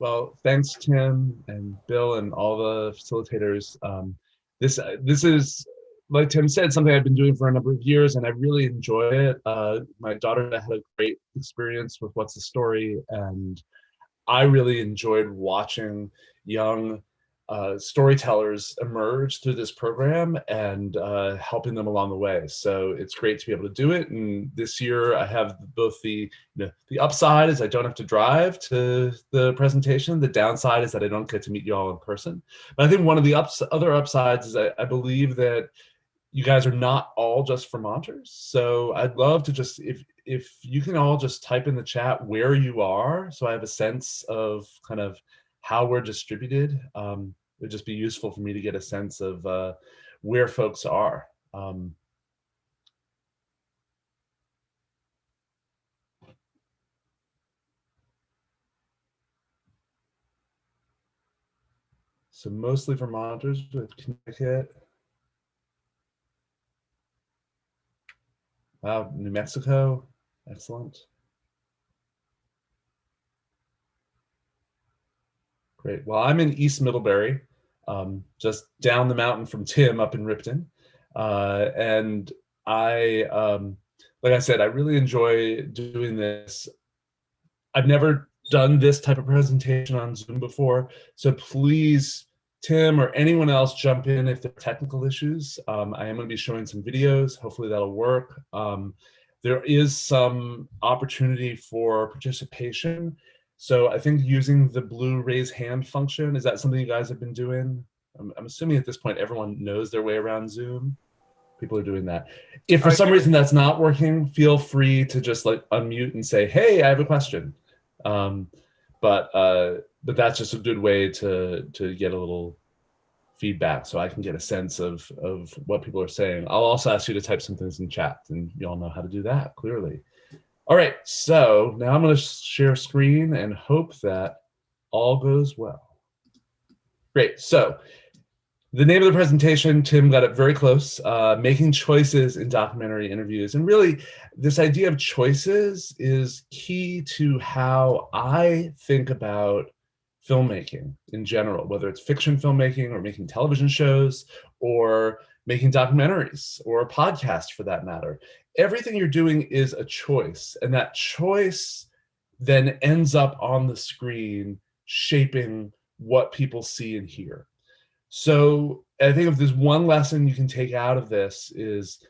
Well, thanks, Tim and Bill and all the facilitators. This is, like Tim said, something I've been doing for a number of years, and I really enjoy it. My daughter and I had a great experience with What's the Story, and I really enjoyed watching young storytellers emerge through this program and helping them along the way. So it's great to be able to do it. And this year I have both the upside is I don't have to drive to the presentation. The downside is that I don't get to meet you all in person. But I think one of the other upsides is I believe that you guys are not all just Vermonters. So I'd love to just, if you can all just type in the chat where you are, so I have a sense of kind of how we're distributed. It would just be useful for me to get a sense of where folks are. So mostly Vermonters with Connecticut. Wow, New Mexico, excellent. Great. Well, I'm in East Middlebury, just down the mountain from Tim up in Ripton. And like I said, I really enjoy doing this. I've never done this type of presentation on Zoom before. So please, Tim or anyone else, jump in if there are technical issues. I am going to be showing some videos. Hopefully that'll work. There is some opportunity for participation. So I think using the blue raise hand function, is that something you guys have been doing? I'm assuming at this point everyone knows their way around Zoom. People are doing that. If for some reason that's not working, feel free to just like unmute and say, hey, I have a question. But that's just a good way to get a little feedback so I can get a sense of what people are saying. I'll also ask you to type some things in chat, and you all know how to do that clearly. All right, so now I'm going to share screen and hope that all goes well. Great, so the name of the presentation, Tim got it very close, making choices in documentary interviews. And really, this idea of choices is key to how I think about filmmaking in general, whether it's fiction filmmaking or making television shows or making documentaries or a podcast for that matter. Everything you're doing is a choice, and that choice then ends up on the screen shaping what people see and hear. So I think if there's one lesson you can take out of this is,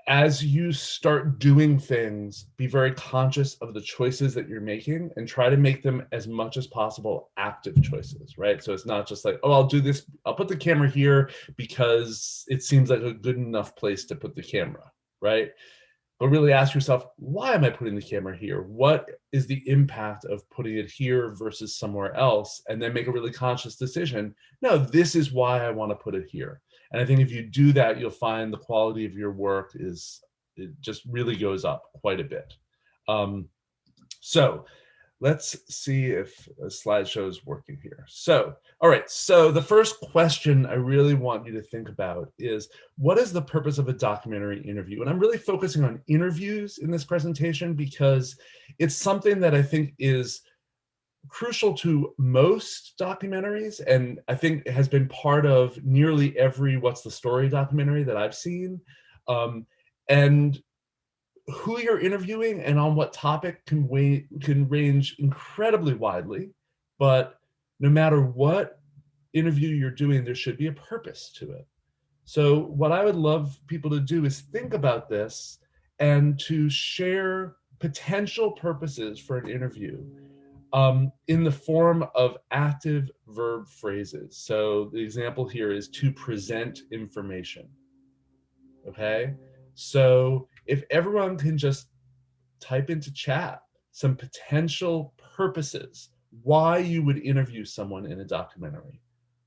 as you start doing things, be very conscious of the choices that you're making and try to make them as much as possible active choices, right? So it's not just like, oh, I'll do this, I'll put the camera here because it seems like a good enough place to put the camera, right? But really ask yourself, why am I putting the camera here? What is the impact of putting it here versus somewhere else? And then make a really conscious decision. No, this is why I want to put it here. And I think if you do that, you'll find the quality of your work it just really goes up quite a bit. So let's see if a slideshow is working here. So, all right, so the first question I really want you to think about is, what is the purpose of a documentary interview? And I'm really focusing on interviews in this presentation because it's something that I think is crucial to most documentaries, and I think it has been part of nearly every What's the Story documentary that I've seen. And who you're interviewing and on what topic can range incredibly widely, but no matter what interview you're doing, there should be a purpose to it. So what I would love people to do is think about this and to share potential purposes for an interview in the form of active verb phrases. So the example here is to present information, okay? So if everyone can just type into chat some potential purposes, why you would interview someone in a documentary,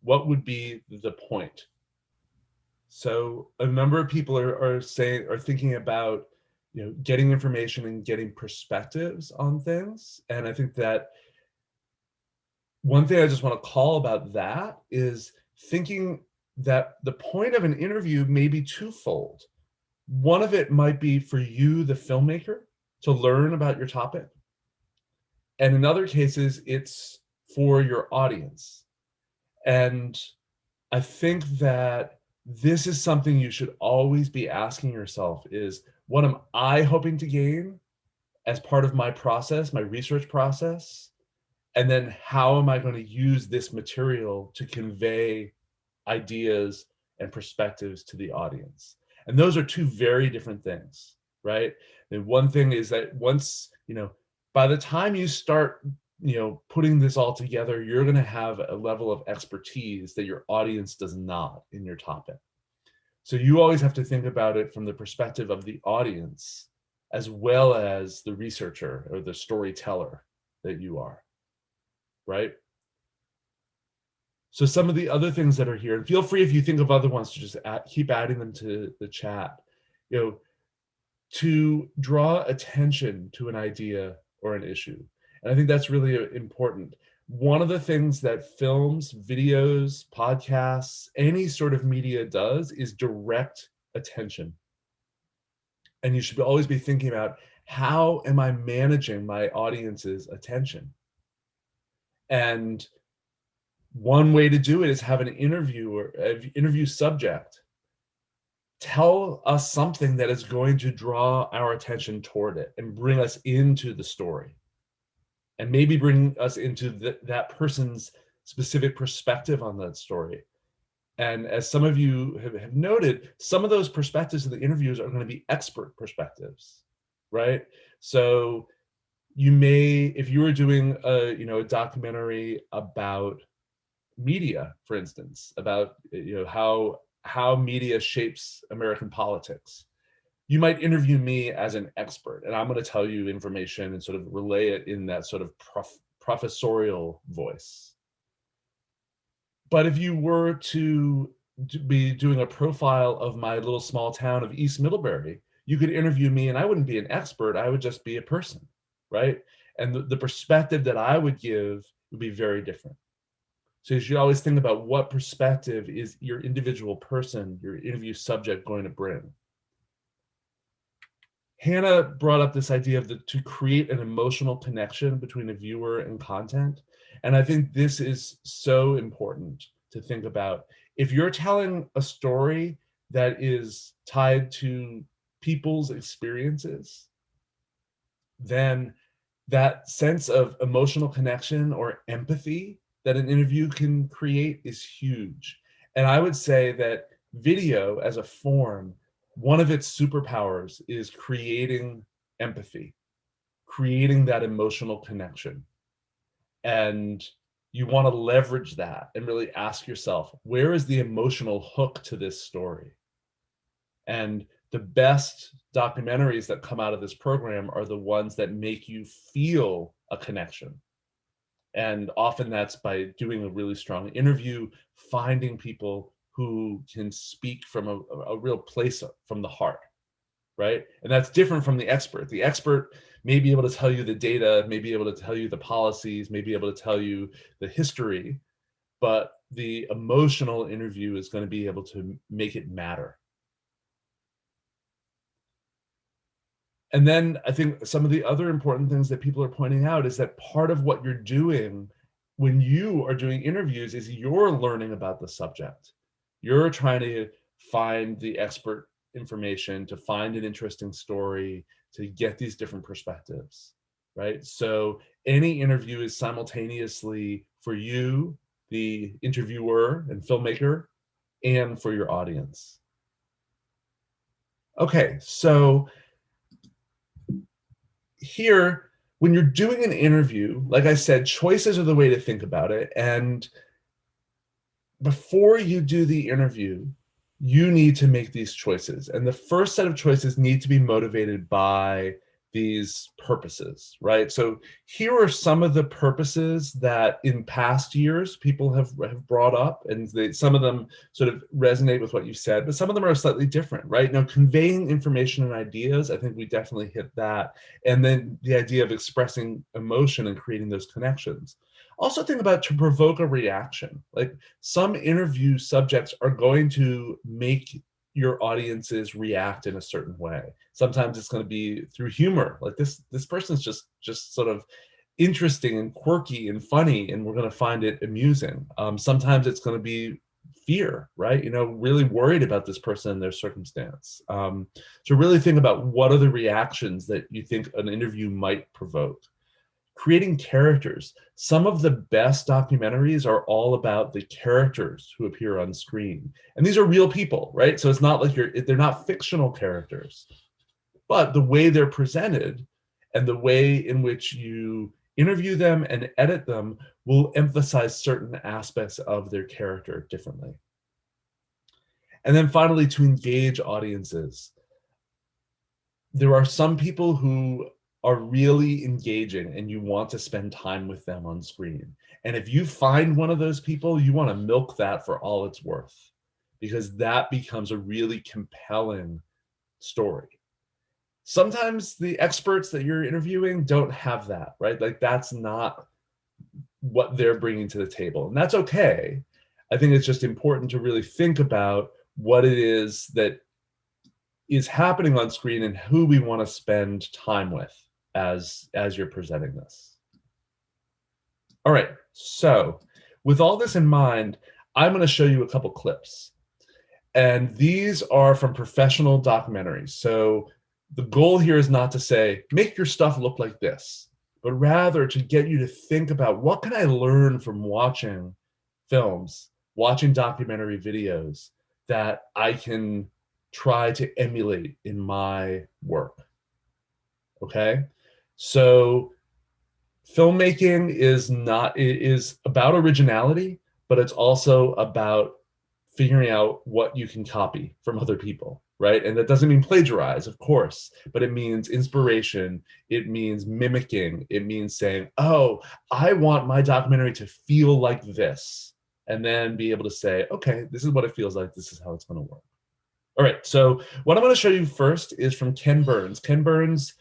what would be the point? So a number of people are thinking about, getting information and getting perspectives on things. And I think that one thing I just want to call about that is thinking that the point of an interview may be twofold. One of it might be for you, the filmmaker, to learn about your topic. And in other cases, it's for your audience. And I think that this is something you should always be asking yourself is, what am I hoping to gain as part of my process, my research process? And then how am I going to use this material to convey ideas and perspectives to the audience? And those are two very different things, right? And one thing is that once, by the time you start, putting this all together, you're going to have a level of expertise that your audience does not in your topic. So you always have to think about it from the perspective of the audience, as well as the researcher or the storyteller that you are, right? So some of the other things that are here, and feel free if you think of other ones to just keep adding them to the chat, to draw attention to an idea or an issue. And I think that's really important. One of the things that films, videos, podcasts, any sort of media does is direct attention. And you should always be thinking about, how am I managing my audience's attention? And one way to do it is have an interview or an interview subject tell us something that is going to draw our attention toward it and bring us into the story, and maybe bring us into that person's specific perspective on that story. And as some of you have noted, some of those perspectives in the interviews are going to be expert perspectives, right? So you may, if you were doing a documentary about media, for instance, about how media shapes American politics, you might interview me as an expert, and I'm going to tell you information and sort of relay it in that sort of professorial voice. But if you were to be doing a profile of my little small town of East Middlebury, you could interview me and I wouldn't be an expert, I would just be a person, right? And the perspective that I would give would be very different. So you should always think about, what perspective is your individual person, your interview subject, going to bring? Hannah brought up this idea of to create an emotional connection between a viewer and content. And I think this is so important to think about. If you're telling a story that is tied to people's experiences, then that sense of emotional connection or empathy that an interview can create is huge. And I would say that video as a form, one of its superpowers is creating empathy, creating that emotional connection. And you want to leverage that and really ask yourself, where is the emotional hook to this story? And the best documentaries that come out of this program are the ones that make you feel a connection. And often that's by doing a really strong interview, finding people who can speak from a real place from the heart, right? And that's different from the expert. The expert may be able to tell you the data, may be able to tell you the policies, may be able to tell you the history, but the emotional interview is going to be able to make it matter. And then I think some of the other important things that people are pointing out is that part of what you're doing when you are doing interviews is you're learning about the subject. You're trying to find the expert information, to find an interesting story, to get these different perspectives, right? So any interview is simultaneously for you, the interviewer and filmmaker, and for your audience. Okay, so here, when you're doing an interview, like I said, choices are the way to think about it. And before you do the interview, you need to make these choices. And the first set of choices need to be motivated by these purposes, right? So here are some of the purposes that in past years people have brought up, and some of them sort of resonate with what you said, but some of them are slightly different, right? Now, conveying information and ideas, I think we definitely hit that. And then the idea of expressing emotion and creating those connections. Also think about to provoke a reaction. Like, some interview subjects are going to make your audiences react in a certain way. Sometimes it's going to be through humor. Like this person's just sort of interesting and quirky and funny, and we're going to find it amusing. Sometimes it's going to be fear, right? Really worried about this person and their circumstance. So really think about what are the reactions that you think an interview might provoke. Creating characters. Some of the best documentaries are all about the characters who appear on screen. And these are real people, right? So it's not like they're not fictional characters, but the way they're presented and the way in which you interview them and edit them will emphasize certain aspects of their character differently. And then finally, to engage audiences. There are some people who are really engaging and you want to spend time with them on screen. And if you find one of those people, you want to milk that for all it's worth, because that becomes a really compelling story. Sometimes the experts that you're interviewing don't have that, right? Like that's not what they're bringing to the table, and that's okay. I think it's just important to really think about what it is that is happening on screen and who we want to spend time with as you're presenting this. All right, so with all this in mind, I'm going to show you a couple clips. And these are from professional documentaries. So the goal here is not to say, make your stuff look like this, but rather to get you to think about what can I learn from watching films, watching documentary videos that I can try to emulate in my work. Okay, so filmmaking is about originality, but it's also about figuring out what you can copy from other people, right? And that doesn't mean plagiarize, of course, but it means inspiration. It means mimicking. It means saying, oh, I want my documentary to feel like this, and then be able to say, okay, this is what it feels like. This is how it's going to work. All right, so what I'm going to show you first is from Ken Burns. Ken Burns,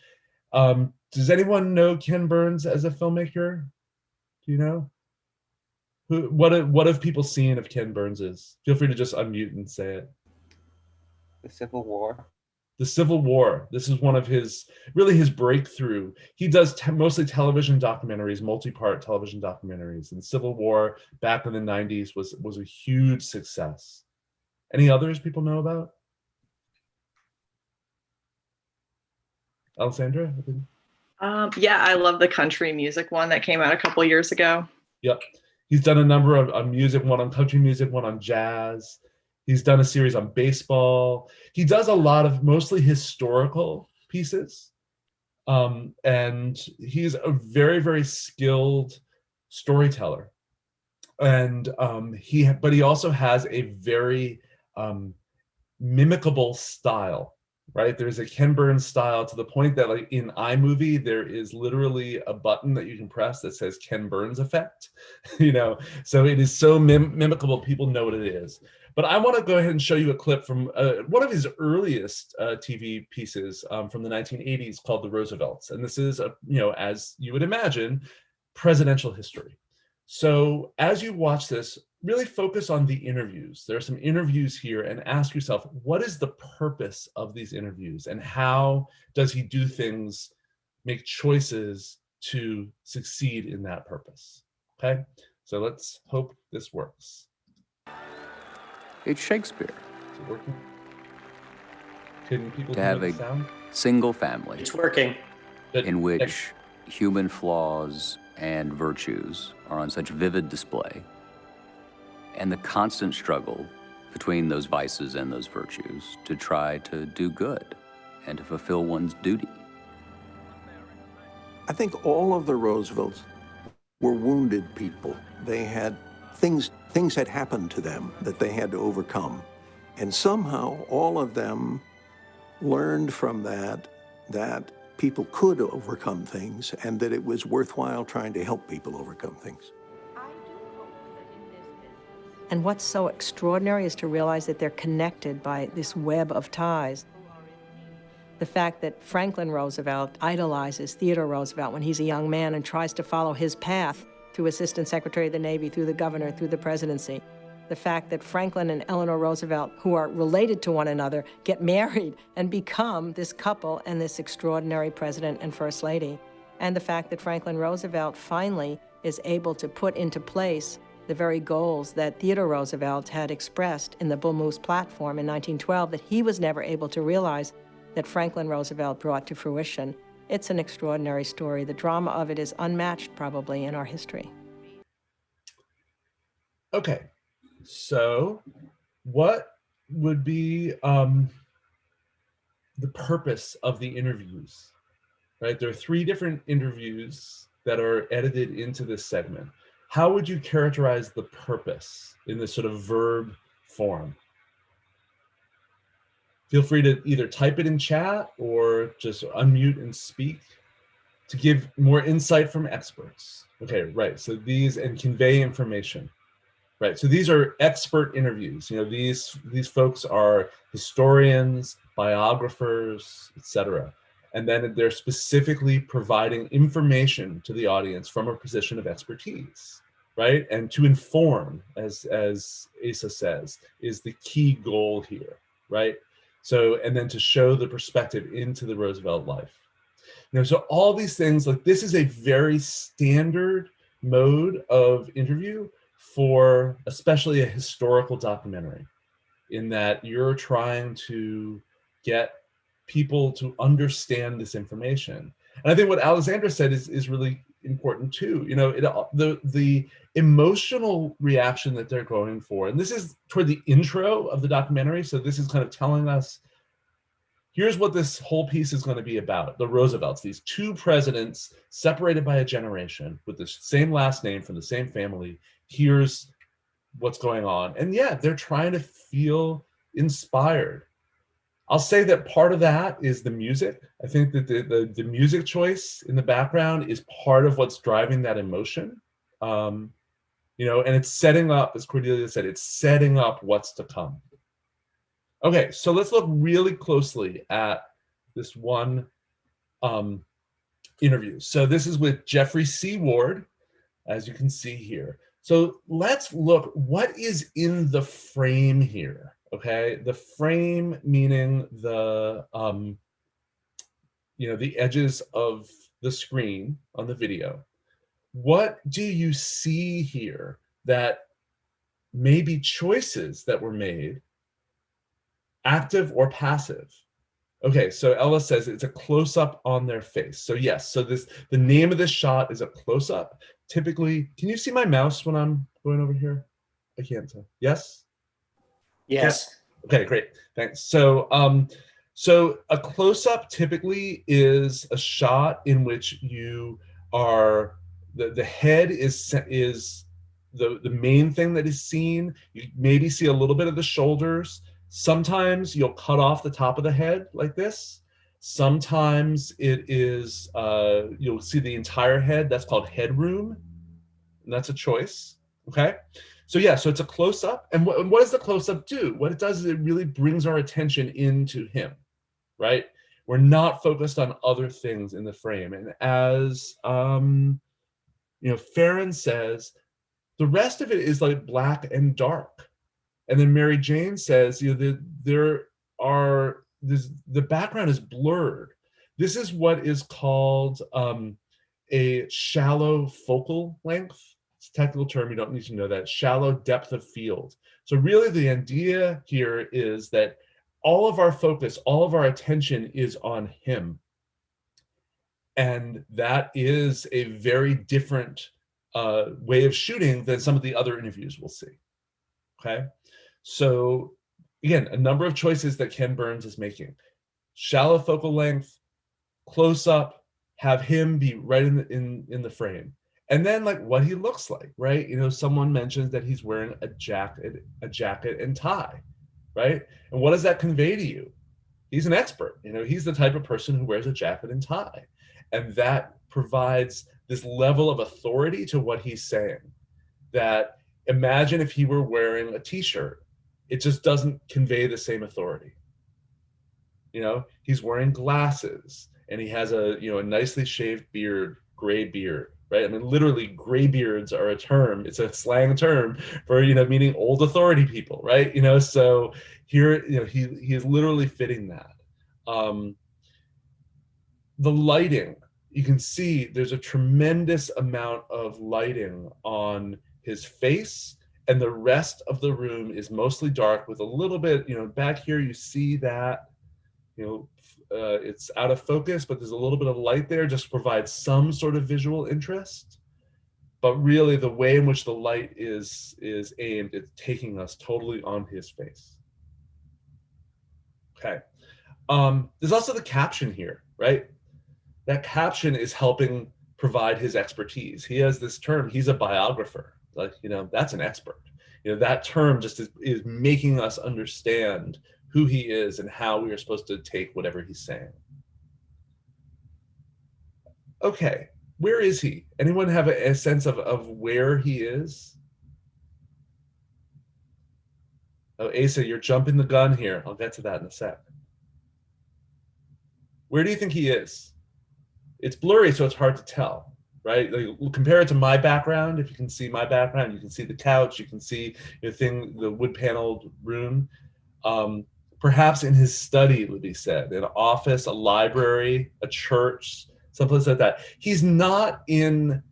does anyone know Ken Burns as a filmmaker? Do you know? What have people seen of Ken Burns's? Feel free to just unmute and say it. The Civil War. The Civil War. This is one of his breakthrough. He does mostly television documentaries, multi-part television documentaries. And Civil War back in the 90s was a huge success. Any others people know about? Alessandra? Yeah, I love the country music one that came out a couple years ago. Yep. He's done a number of music, one on country music, one on jazz. He's done a series on baseball. He does a lot of mostly historical pieces. And he's a very, very skilled storyteller. And he also has a very mimicable style. Right, there's a Ken Burns style to the point that, like in iMovie, there is literally a button that you can press that says Ken Burns effect. So it is so mimicable. People know what it is. But I want to go ahead and show you a clip from one of his earliest TV pieces from the 1980s called The Roosevelts, and this is as you would imagine, presidential history. So as you watch this, really focus on the interviews. There are some interviews here, and ask yourself, what is the purpose of these interviews, and how does he do things, make choices to succeed in that purpose? Okay, so let's hope this works. It's Shakespeare. Is it working? Can people to hear have the a sound? single family It's working. in which human flaws and virtues are on such vivid display, and the constant struggle between those vices and those virtues to try to do good and to fulfill one's duty. I think all of the Roosevelts were wounded people. They had things had happened to them that they had to overcome. And somehow all of them learned from that people could overcome things, and that it was worthwhile trying to help people overcome things. And what's so extraordinary is to realize that they're connected by this web of ties. The fact that Franklin Roosevelt idolizes Theodore Roosevelt when he's a young man and tries to follow his path through Assistant Secretary of the Navy, through the governor, through the presidency. The fact that Franklin and Eleanor Roosevelt, who are related to one another, get married and become this couple and this extraordinary president and first lady. and the fact that Franklin Roosevelt finally is able to put into place the very goals that Theodore Roosevelt had expressed in the Bull Moose platform in 1912 that he was never able to realize that Franklin Roosevelt brought to fruition. It's an extraordinary story. The drama of it is unmatched probably in our history. Okay, so what would be the purpose of the interviews, right? There are 3 different interviews that are edited into this segment. How would you characterize the purpose in this sort of verb form? Feel free to either type it in chat or just unmute and speak to give more insight from experts. Okay, right, so these, and convey information. Right, so these are expert interviews. You know, these folks are historians, biographers, etc. And then they're specifically providing information to the audience from a position of expertise, right? And to inform, as Asa says, is the key goal here, right? So, and then to show the perspective into the Roosevelt life. You know, so all these things, like this is a very standard mode of interview for especially a historical documentary, in that you're trying to get people to understand this information. And I think what Alexandra said is really important too. You know, the emotional reaction that they're going for, and this is toward the intro of the documentary, so this is kind of telling us, here's what this whole piece is going to be about. The Roosevelts, these 2 presidents separated by a generation with the same last name from the same family. Here's what's going on. And yeah, they're trying to feel inspired. I'll say that part of that is the music. I think that the music choice in the background is part of what's driving that emotion. You know, and it's setting up, as Cordelia said, it's setting up what's to come. Okay, so let's look really closely at this one interview. So this is with Jeffrey C. Ward, as you can see here. So let's look, what is in the frame here, okay? The frame meaning the, you know, the edges of the screen on the video. What do you see here that may be choices that were made, active or passive? Okay, so Ella says it's a close-up on their face. So yes, so the name of this shot is a close-up. Typically, can you see my mouse when I'm going over here? I can't tell. Yes? Yes. Yeah. Okay, great, thanks. So, so a close-up typically is a shot in which you are, the head is the main thing that is seen. You maybe see a little bit of the shoulders. Sometimes you'll cut off the top of the head like this. Sometimes it is, you'll see the entire head. That's called headroom, and that's a choice, okay? So yeah, so it's a close-up, and what does the close-up do? What it does is it really brings our attention into him, right? We're not focused on other things in the frame. And as, you know, Farron says, the rest of it is like black and dark. And then Mary Jane says, you know, the background is blurred. This is what is called a shallow focal length. It's a technical term, you don't need to know that. Shallow depth of field. So really the idea here is that all of our focus, all of our attention is on him. And that is a very different way of shooting than some of the other interviews we'll see, okay? So again, a number of choices that Ken Burns is making. Shallow focal length, close up, have him be right in the frame. And then like what he looks like, right? You know, someone mentions that he's wearing a jacket and tie, right? And what does that convey to you? He's an expert, you know, he's the type of person who wears a jacket and tie. And that provides this level of authority to what he's saying, that imagine if he were wearing a t-shirt, it just doesn't convey the same authority. You know, he's wearing glasses and he has a, you know, a nicely shaved beard, gray beard, right? I mean, literally gray beards are a term. It's a slang term for, you know, meaning old authority people, right? You know, so here, you know, he is literally fitting that. The lighting you can see there's a tremendous amount of lighting on his face, and the rest of the room is mostly dark with a little bit, back here you see that, it's out of focus, but there's a little bit of light there just to provide some sort of visual interest. But really the way in which the light is aimed, it's taking us totally on his face. Okay. There's also the caption here, right? That caption is helping provide his expertise. He has this term, he's a biographer. Like, that's an expert. That term just is making us understand who he is and how we are supposed to take whatever he's saying. Okay, where is he? Anyone have a sense of where he is? Oh, Asa, you're jumping the gun here. I'll get to that in a sec. Where do you think he is? It's blurry, so it's hard to tell, right? Like, compare it to my background. If you can see my background, you can see the couch, you can see the wood-paneled room. Perhaps in his study, Libby said, an office, a library, a church, someplace like that. He's not in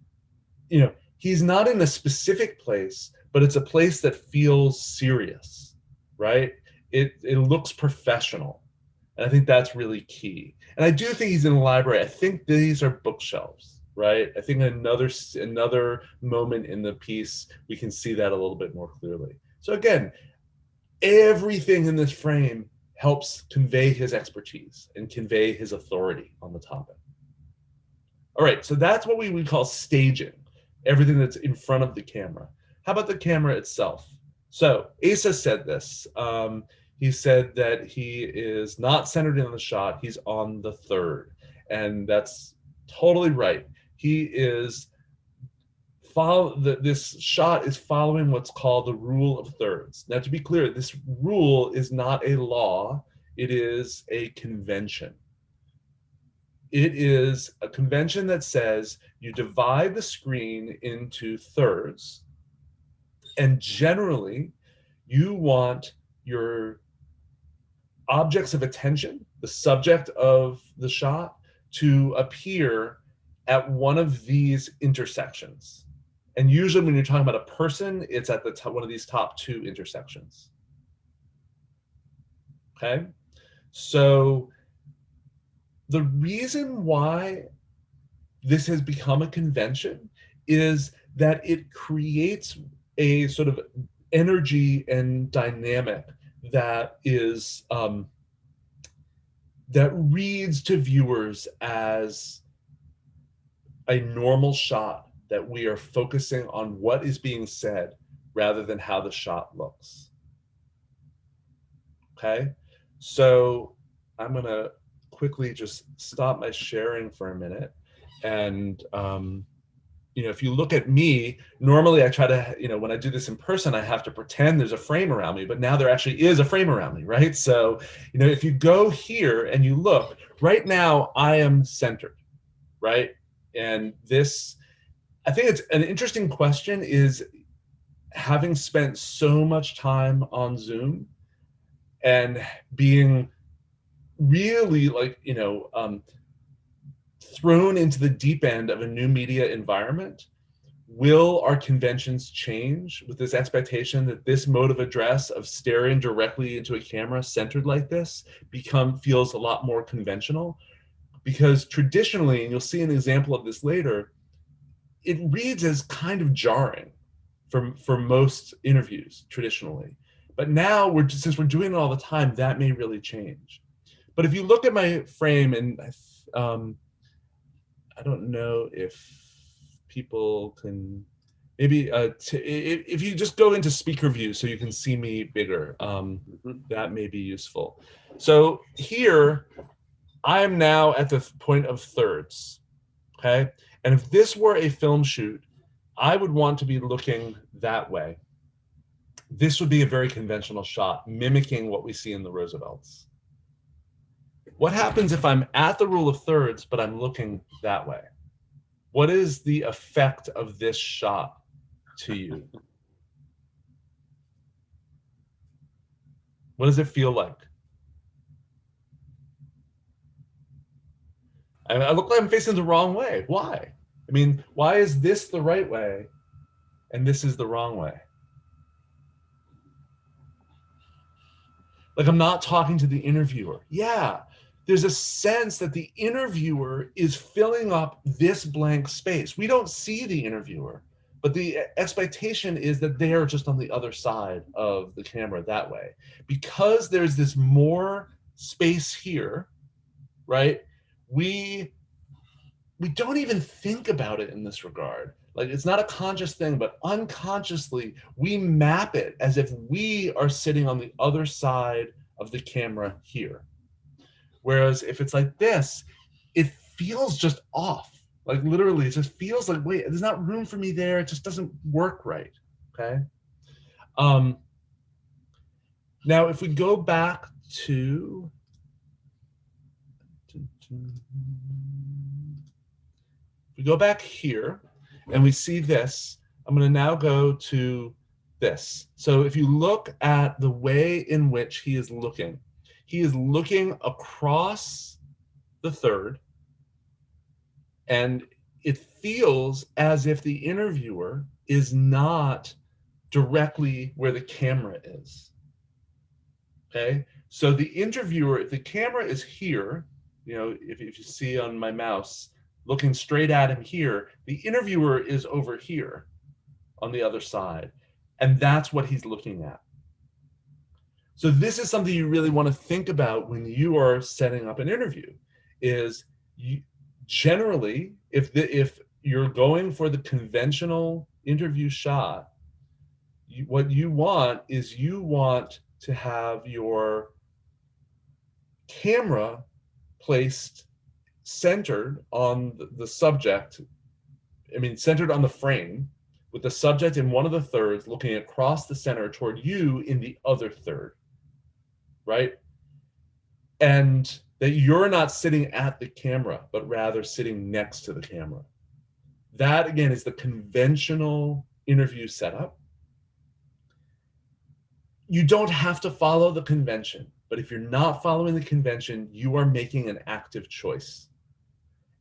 a specific place, but it's a place that feels serious, right? It looks professional. And I think that's really key. And I do think he's in a library. I think these are bookshelves, right? I think another moment in the piece, we can see that a little bit more clearly. So again, everything in this frame helps convey his expertise and convey his authority on the topic. All right, so that's what we would call staging, everything that's in front of the camera. How about the camera itself? So Asa said this. He said that he is not centered in the shot, he's on the third. And that's totally right. This shot is following what's called the rule of thirds. Now, to be clear, this rule is not a law, it is a convention. It is a convention that says you divide the screen into thirds, and generally you want your objects of attention, the subject of the shot, to appear at one of these intersections. And usually when you're talking about a person, it's at the top, one of these top two intersections. Okay? So the reason why this has become a convention is that it creates a sort of energy and dynamic that is that reads to viewers as a normal shot, that we are focusing on what is being said rather than how the shot looks. Okay, so I'm gonna quickly just stop my sharing for a minute. And if you look at me, normally I try to, when I do this in person, I have to pretend there's a frame around me, but now there actually is a frame around me, right? So, if you go here and you look, right now I am centered, right? And this, I think it's an interesting question, is having spent so much time on Zoom and being really thrown into the deep end of a new media environment, will our conventions change with this expectation that this mode of address of staring directly into a camera centered like this feels a lot more conventional? Because traditionally, and you'll see an example of this later, it reads as kind of jarring for most interviews traditionally. But now, since we're doing it all the time, that may really change. But if you look at my frame, and I don't know if people can, maybe if you just go into speaker view so you can see me bigger, that may be useful. So here, I am now at the point of thirds, okay? And if this were a film shoot, I would want to be looking that way. This would be a very conventional shot, mimicking what we see in the Roosevelts. What happens if I'm at the rule of thirds, but I'm looking that way? What is the effect of this shot to you? What does it feel like? I look like I'm facing the wrong way. Why? I mean, why is this the right way and this is the wrong way? Like, I'm not talking to the interviewer. Yeah, there's a sense that the interviewer is filling up this blank space. We don't see the interviewer, but the expectation is that they are just on the other side of the camera that way. Because there's this more space here, right? We don't even think about it in this regard. Like, it's not a conscious thing, but unconsciously we map it as if we are sitting on the other side of the camera here. Whereas if it's like this, it feels just off. Like, literally, it just feels like, wait, there's not room for me there. It just doesn't work right, okay? Now, if we go back to, we go back here and we see this, I'm going to now go to this. So if you look at the way in which he is looking across the third, and it feels as if the interviewer is not directly where the camera is. Okay, so the interviewer, if the camera is here, you know, if you see on my mouse, looking straight at him here, the interviewer is over here on the other side. And that's what he's looking at. So this is something you really want to think about when you are setting up an interview, is generally, if you're going for the conventional interview shot, what you want is you want to have your camera placed centered on the subject, centered on the frame, with the subject in one of the thirds looking across the center toward you in the other third, right? And that you're not sitting at the camera, but rather sitting next to the camera. That, again, is the conventional interview setup. You don't have to follow the convention, but if you're not following the convention, you are making an active choice.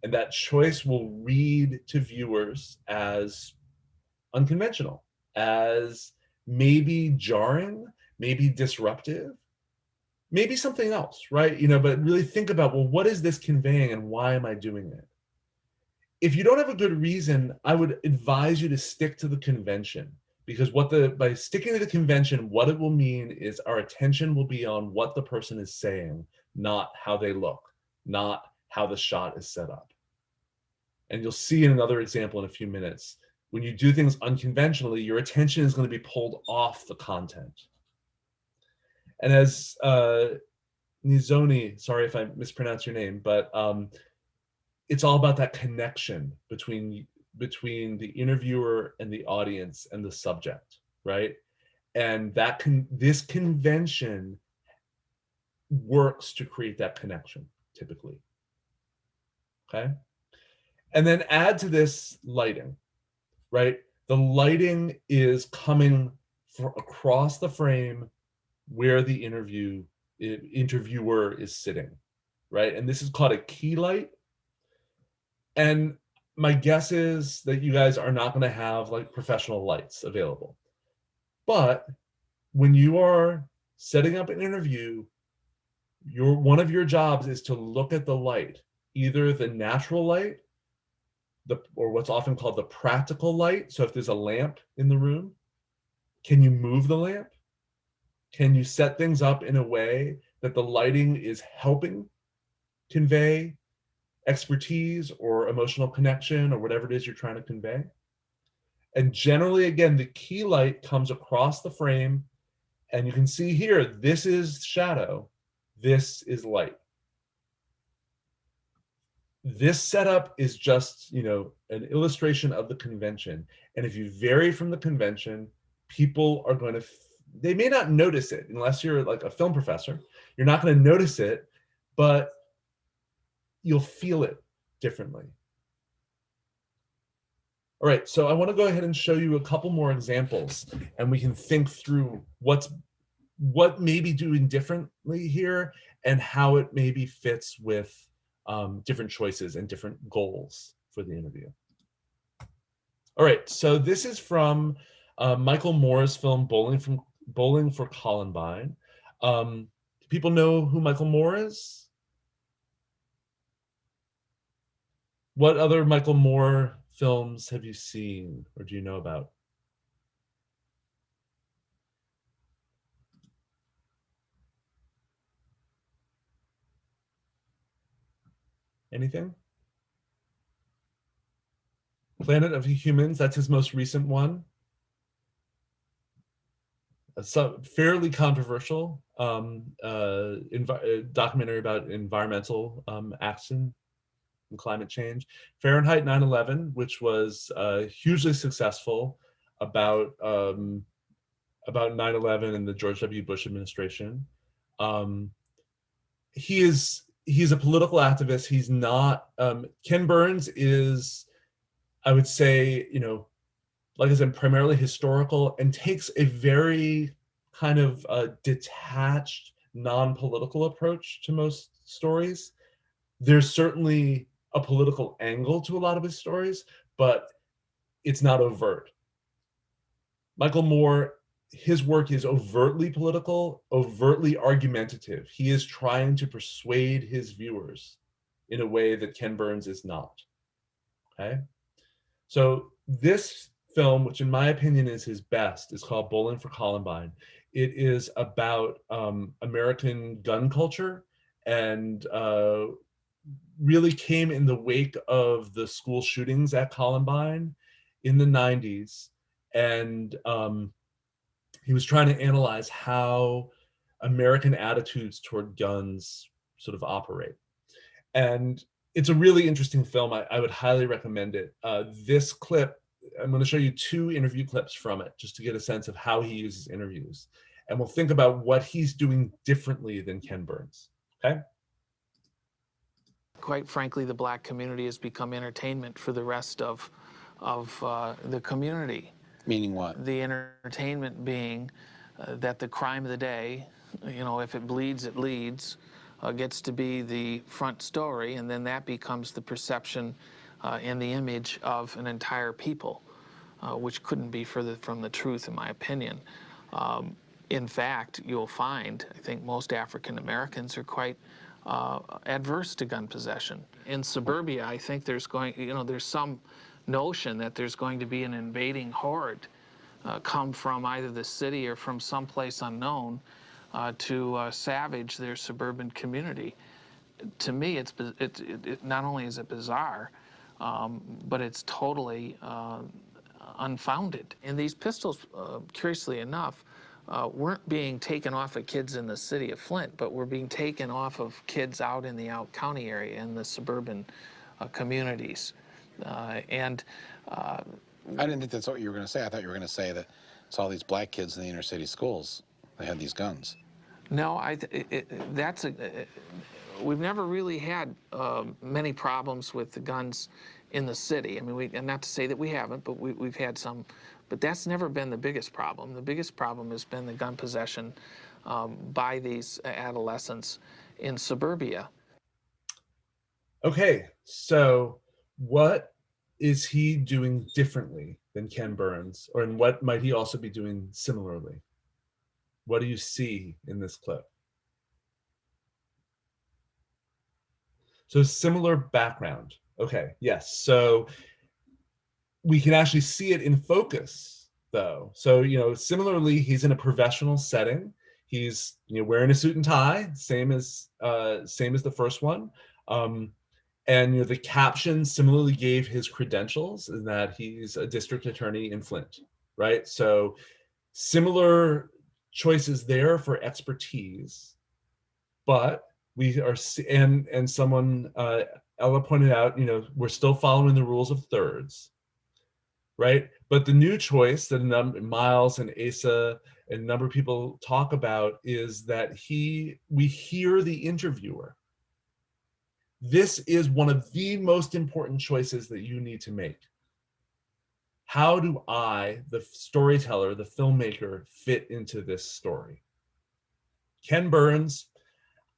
And that choice will read to viewers as unconventional, as maybe jarring, maybe disruptive, maybe something else, right? But really think about, well, what is this conveying and why am I doing it? If you don't have a good reason, I would advise you to stick to the convention, because by sticking to the convention, what it will mean is our attention will be on what the person is saying, not how they look, not how the shot is set up. And you'll see in another example in a few minutes, when you do things unconventionally, your attention is going to be pulled off the content. And as Nizoni, sorry if I mispronounce your name, but it's all about that connection between the interviewer and the audience and the subject, right? And this convention works to create that connection, typically. Okay? And then add to this lighting, right? The lighting is coming across the frame where the interviewer is sitting, right? And this is called a key light. And my guess is that you guys are not going to have like professional lights available. But when you are setting up an interview, one of your jobs is to look at the light, either the natural light, or what's often called the practical light. So if there's a lamp in the room, can you move the lamp? Can you set things up in a way that the lighting is helping convey expertise or emotional connection or whatever it is you're trying to convey? And generally, again, the key light comes across the frame, and you can see here, this is shadow, this is light. This setup is just, an illustration of the convention. And if you vary from the convention, people are going to, they may not notice it unless you're like a film professor. You're not going to notice it, but you'll feel it differently. All right, so I want to go ahead and show you a couple more examples, and we can think through what maybe doing differently here and how it maybe fits with different choices and different goals for the interview. All right, so this is from Michael Moore's film Bowling for Columbine. Do people know who Michael Moore is? What other Michael Moore films have you seen or do you know about? Anything? Planet of Humans, that's his most recent one. So fairly controversial documentary about environmental action and climate change. Fahrenheit 9/11, which was hugely successful about 9/11 and the George W. Bush administration. He's a political activist. He's not. Ken Burns is, I would say, like I said, primarily historical and takes a very kind of detached, non-political approach to most stories. There's certainly a political angle to a lot of his stories, but it's not overt. Michael Moore, his work is overtly political, overtly argumentative. He is trying to persuade his viewers in a way that Ken Burns is not. Okay? So this film, which in my opinion is his best, is called Bowling for Columbine. It is about American gun culture and really came in the wake of the school shootings at Columbine in the 90s. And he was trying to analyze how American attitudes toward guns sort of operate. And it's a really interesting film. I would highly recommend it. This clip, I'm going to show you 2 interview clips from it just to get a sense of how he uses interviews. And we'll think about what he's doing differently than Ken Burns. Okay? Quite frankly, the black community has become entertainment for the rest of the community. Meaning what? The entertainment being that the crime of the day, if it bleeds, it leads, gets to be the front story, and then that becomes the perception and the image of an entire people, which couldn't be further from the truth, in my opinion. In fact, you'll find, I think most African Americans are quite adverse to gun possession. In suburbia, I think there's some notion that there's going to be an invading horde come from either the city or from someplace unknown to savage their suburban community. To me, it not only is it bizarre, but it's totally unfounded. And these pistols, curiously enough, weren't being taken off of kids in the city of Flint, but were being taken off of kids out in the out county area in the suburban communities. I didn't think that's what you were going to say. I thought you were going to say that it's all these black kids in the inner city schools. They had these guns. No, we've never really had many problems with the guns in the city. I mean, and not to say that we haven't, but we've had some. But that's never been the biggest problem. The biggest problem has been the gun possession by these adolescents in suburbia. Okay, so what is he doing differently than Ken Burns, or and what might he also be doing similarly? What do you see in this clip? So similar background. Okay, yes. So we can actually see it in focus, though. So, similarly, he's in a professional setting. He's, wearing a suit and tie, same as the first one. And the caption similarly gave his credentials, in that he's a district attorney in Flint, right? So similar choices there for expertise, but we are, and someone, Ella pointed out, we're still following the rules of thirds, right? But the new choice that Miles and Asa and a number of people talk about is that we hear the interviewer. This is one of the most important choices that you need to make. How do I, the storyteller, the filmmaker, fit into this story? Ken Burns,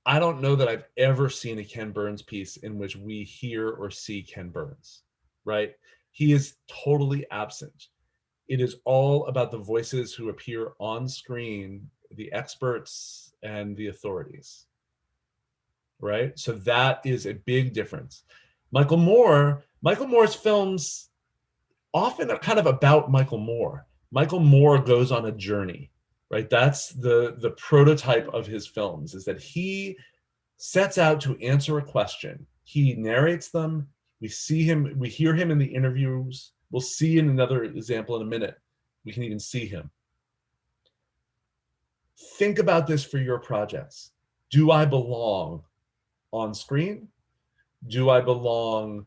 I don't know that I've ever seen a Ken Burns piece in which we hear or see Ken Burns, right? He is totally absent. It is all about the voices who appear on screen, the experts and the authorities, right? So that is a big difference. Michael Moore's films often are kind of about Michael Moore. Michael Moore goes on a journey, right? That's the prototype of his films, is that he sets out to answer a question. He narrates them. We hear him in the interviews. We'll see in another example in a minute. We can even see him. Think about this for your projects. Do I belong on screen? Do I belong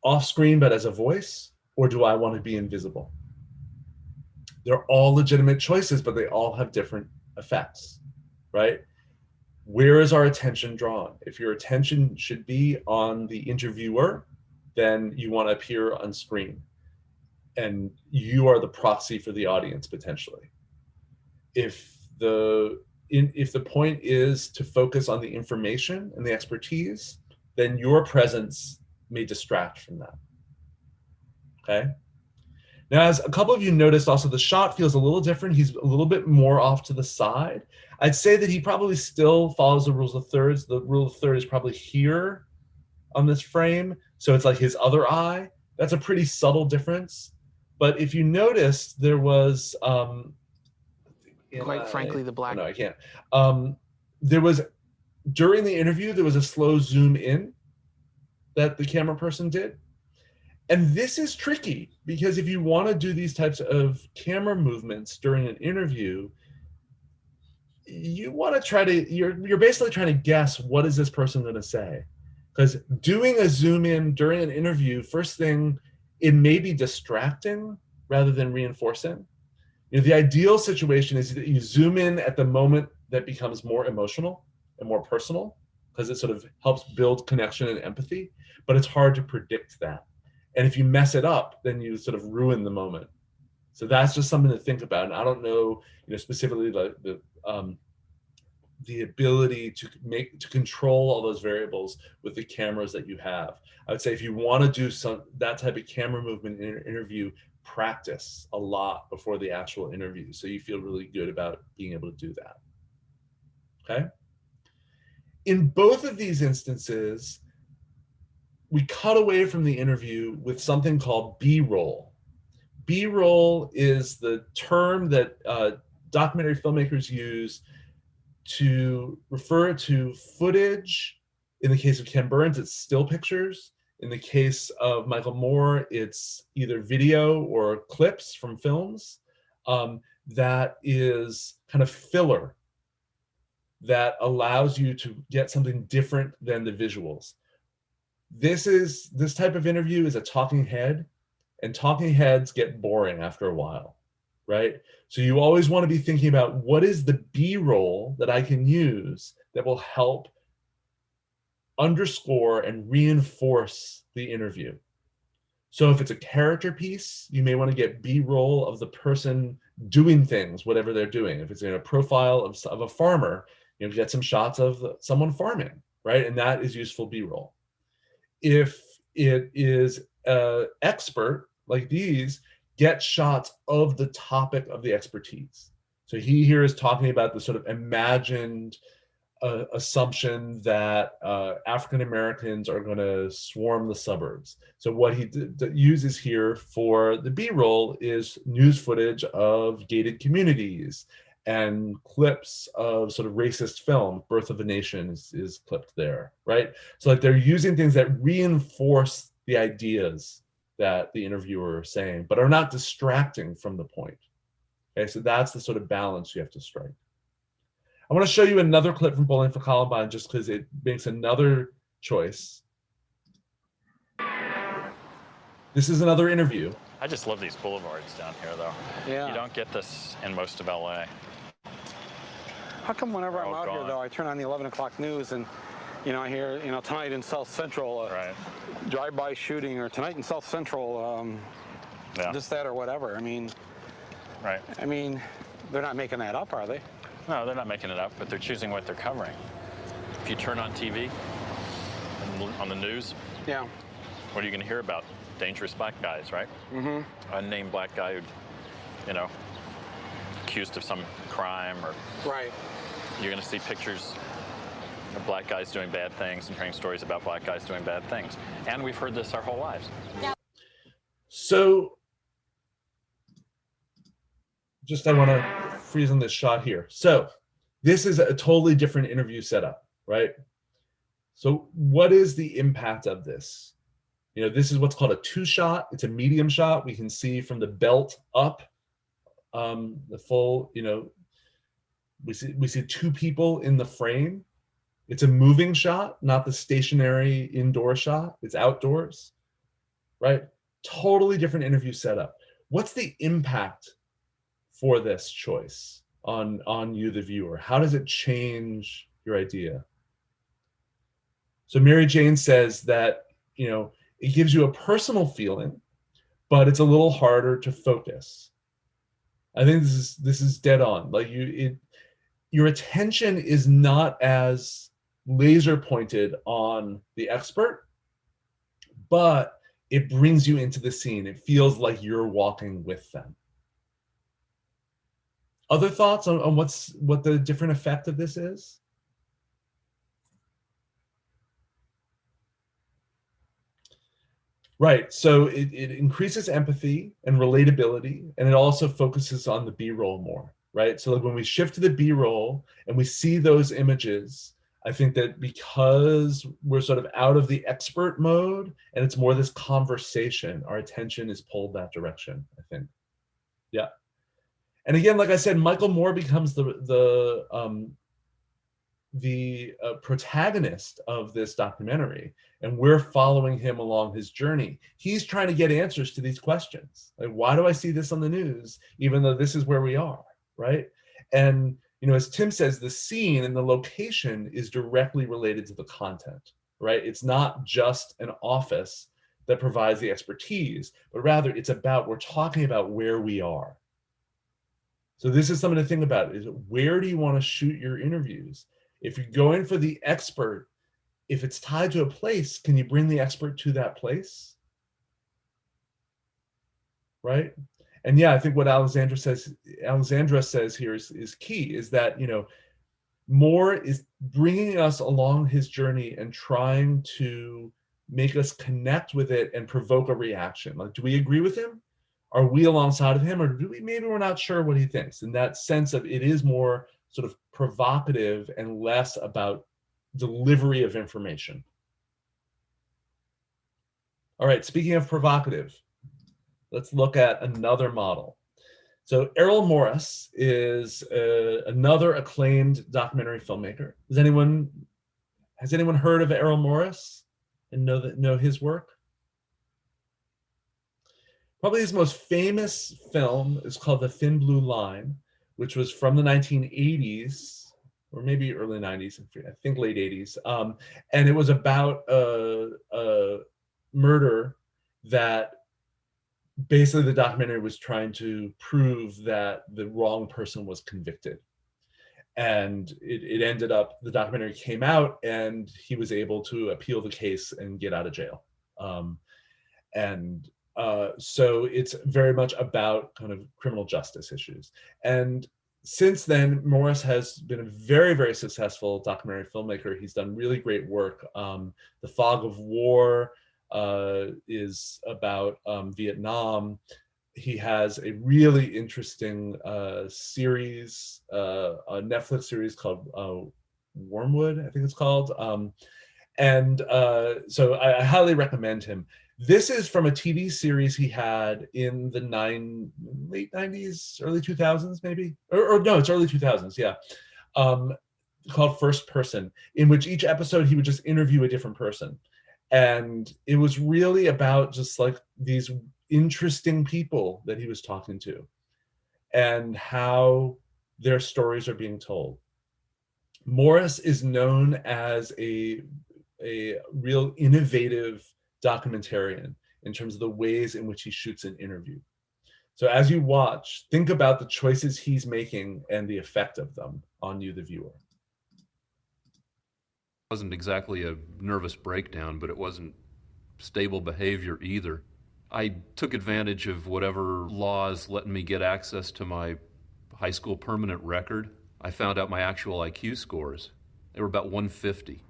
off screen but as a voice? Or do I want to be invisible? They're all legitimate choices, but they all have different effects, right? Where is our attention drawn? If your attention should be on the interviewer, then you want to appear on screen. And you are the proxy for the audience, potentially. If the point is to focus on the information and the expertise, then your presence may distract from that, okay? Now, as a couple of you noticed also, the shot feels a little different. He's a little bit more off to the side. I'd say that he probably still follows the rules of thirds. The rule of third is probably here on this frame. So it's like his other eye. That's a pretty subtle difference. But if you notice, there was, Quite frankly, the black. No, I can't. There was, during the interview, there was a slow zoom in that the camera person did. And this is tricky because if you want to do these types of camera movements during an interview, you want to try to, you're basically trying to guess, what is this person going to say? Because doing a zoom in during an interview, first thing, it may be distracting rather than reinforcing. You know, the ideal situation is that you zoom in at the moment that becomes more emotional and more personal, because it sort of helps build connection and empathy, but it's hard to predict that. And if you mess it up, then you sort of ruin the moment. So that's just something to think about. And I don't know, specifically the ability to control all those variables with the cameras that you have. I would say if you want to do that type of camera movement in an interview, practice a lot before the actual interview, so you feel really good about being able to do that. Okay. In both of these instances, we cut away from the interview with something called B-roll. B-roll is the term that documentary filmmakers use to refer to footage. In the case of Ken Burns, it's still pictures. In the case of Michael Moore, it's either video or clips from films that is kind of filler that allows you to get something different than the visuals. This type of interview is a talking head, and talking heads get boring after a while, right? So you always want to be thinking about, what is the B-roll that I can use that will help underscore and reinforce the interview. So if it's a character piece, you may want to get B-roll of the person doing things, whatever they're doing. If it's in a profile of a farmer, get some shots of someone farming, right? And that is useful B-roll. If it is an expert like these, get shots of the topic of the expertise. So he here is talking about the sort of imagined assumption that African Americans are going to swarm the suburbs. So what he uses here for the B-roll is news footage of gated communities and clips of sort of racist film. Birth of a Nation is clipped there, right? So like they're using things that reinforce the ideas that the interviewer is saying, but are not distracting from the point. Okay, so that's the sort of balance you have to strike. I want to show you another clip from Bowling for Columbine just because it makes another choice. This is another interview. I just love these boulevards down here, though. Yeah. You don't get this in most of LA. How come whenever They're I'm all out here, gone. though, I turn on the 11 o'clock news and, I hear, tonight in South Central, Right. drive-by shooting, or tonight in South Central, Yeah. this, that, or whatever. Right. They're not making that up, are they? No, they're not making it up, but they're choosing what they're covering. If you turn on TV, on the news, Yeah. what are you going to hear about? Dangerous black guys, right? Mm-hmm. Unnamed black guy who, accused of some crime, or Right. you're going to see pictures of black guys doing bad things and hearing stories about black guys doing bad things. And we've heard this our whole lives. So just I want to freeze on this shot here. So this is a totally different interview setup, right? So what is the impact of this? This is what's called a two-shot. It's a medium shot. We can see from the belt up, the full, we see two people in the frame. It's a moving shot, not the stationary indoor shot. It's outdoors, right? Totally different interview setup. What's the impact for this choice on you, the viewer? How does it change your idea? So Mary Jane says that, it gives you a personal feeling, but it's a little harder to focus. I think this is dead on. Like your attention is not as laser pointed on the expert, but it brings you into the scene. It feels like you're walking with them. Other thoughts on what the different effect of this is? Right, so it increases empathy and relatability, and it also focuses on the B-roll more, right? So like when we shift to the B-roll and we see those images, I think that because we're sort of out of the expert mode and it's more this conversation, our attention is pulled that direction, I think. Yeah. And again, like I said, Michael Moore becomes the protagonist of this documentary, and we're following him along his journey. He's trying to get answers to these questions. Like, why do I see this on the news, even though this is where we are, right? And, as Tim says, the scene and the location is directly related to the content, right? It's not just an office that provides the expertise, but rather we're talking about where we are. So this is something to think about, is where do you want to shoot your interviews? If you're going for the expert, if it's tied to a place, can you bring the expert to that place? Right? And yeah, I think what Alexandra says here is key, is that, Moore is bringing us along his journey and trying to make us connect with it and provoke a reaction. Like, do we agree with him? Are we alongside of him? Or maybe we're not sure what he thinks? In that sense of it is more sort of provocative and less about delivery of information. All right, speaking of provocative, let's look at another model. So Errol Morris is another acclaimed documentary filmmaker. Has anyone heard of Errol Morris and know his work? Probably his most famous film is called The Thin Blue Line, which was from the 1980s, or maybe early 90s, I think late 80s. And it was about a murder that basically the documentary was trying to prove that the wrong person was convicted. And it ended up, the documentary came out and he was able to appeal the case and get out of jail. So it's very much about kind of criminal justice issues. And since then, Morris has been a very, very successful documentary filmmaker. He's done really great work. The Fog of War is about Vietnam. He has a really interesting series, a Netflix series called Wormwood, I think it's called. So I highly recommend him. This is from a TV series he had in the late 90s, early 2000s, maybe? Or no, it's early 2000s, yeah. Called First Person, in which each episode he would just interview a different person. And it was really about just like these interesting people that he was talking to and how their stories are being told. Morris is known as a real innovative documentarian in terms of the ways in which he shoots an interview. So as you watch, think about the choices he's making and the effect of them on you, the viewer. wasn't exactly a nervous breakdown, but it wasn't stable behavior either. I took advantage of whatever laws letting me get access to my high school permanent record. I found out my actual IQ scores. They were about 150.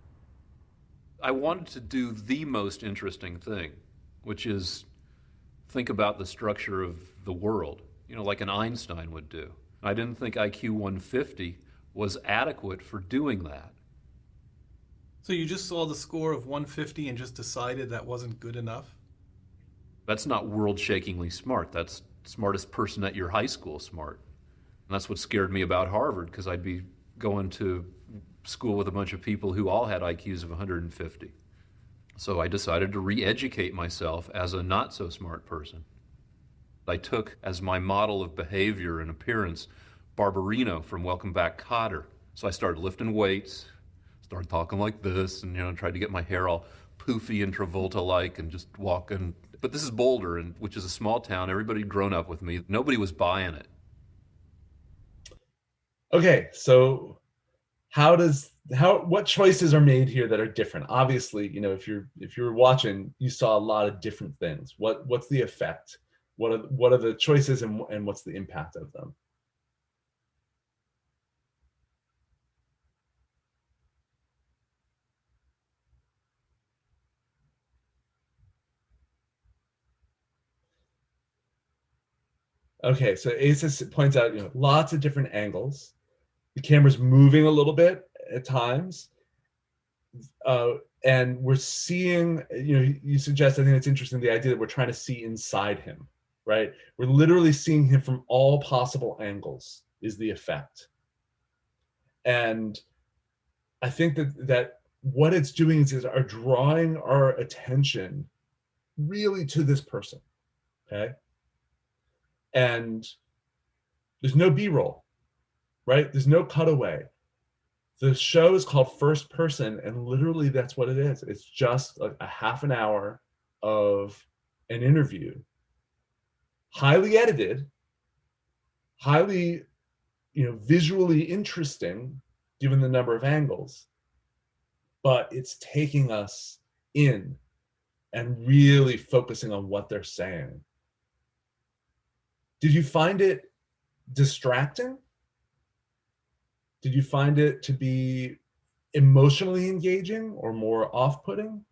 I wanted to do the most interesting thing, which is think about the structure of the world, like an Einstein would do. I didn't think IQ 150 was adequate for doing that. So you just saw the score of 150 and just decided that wasn't good enough? That's not world-shakingly smart. That's smartest person at your high school smart. And that's what scared me about Harvard, because I'd be going to school with a bunch of people who all had IQs of 150. So I decided to re-educate myself as a not-so-smart person. I took as my model of behavior and appearance Barbarino from Welcome Back, Kotter. So I started lifting weights, started talking like this, and tried to get my hair all poofy and Travolta-like and just walking. But this is Boulder, which is a small town. Everybody had grown up with me. Nobody was buying it. Okay, so what choices are made here that are different? Obviously, if you're watching, you saw a lot of different things. What's the effect? What are the choices and what's the impact of them? Okay, so Aces points out, lots of different angles. The camera's moving a little bit at times. And we're seeing, you suggest, I think it's interesting, the idea that we're trying to see inside him, right? We're literally seeing him from all possible angles is the effect. And I think that what it's doing is are drawing our attention really to this person, okay? And there's no B-roll, right? There's no cutaway. The show is called First Person, and literally that's what it is. It's just like a half an hour of an interview, highly edited, highly, visually interesting, given the number of angles, but it's taking us in and really focusing on what they're saying. Did you find it distracting? Did you find it to be emotionally engaging or more off-putting?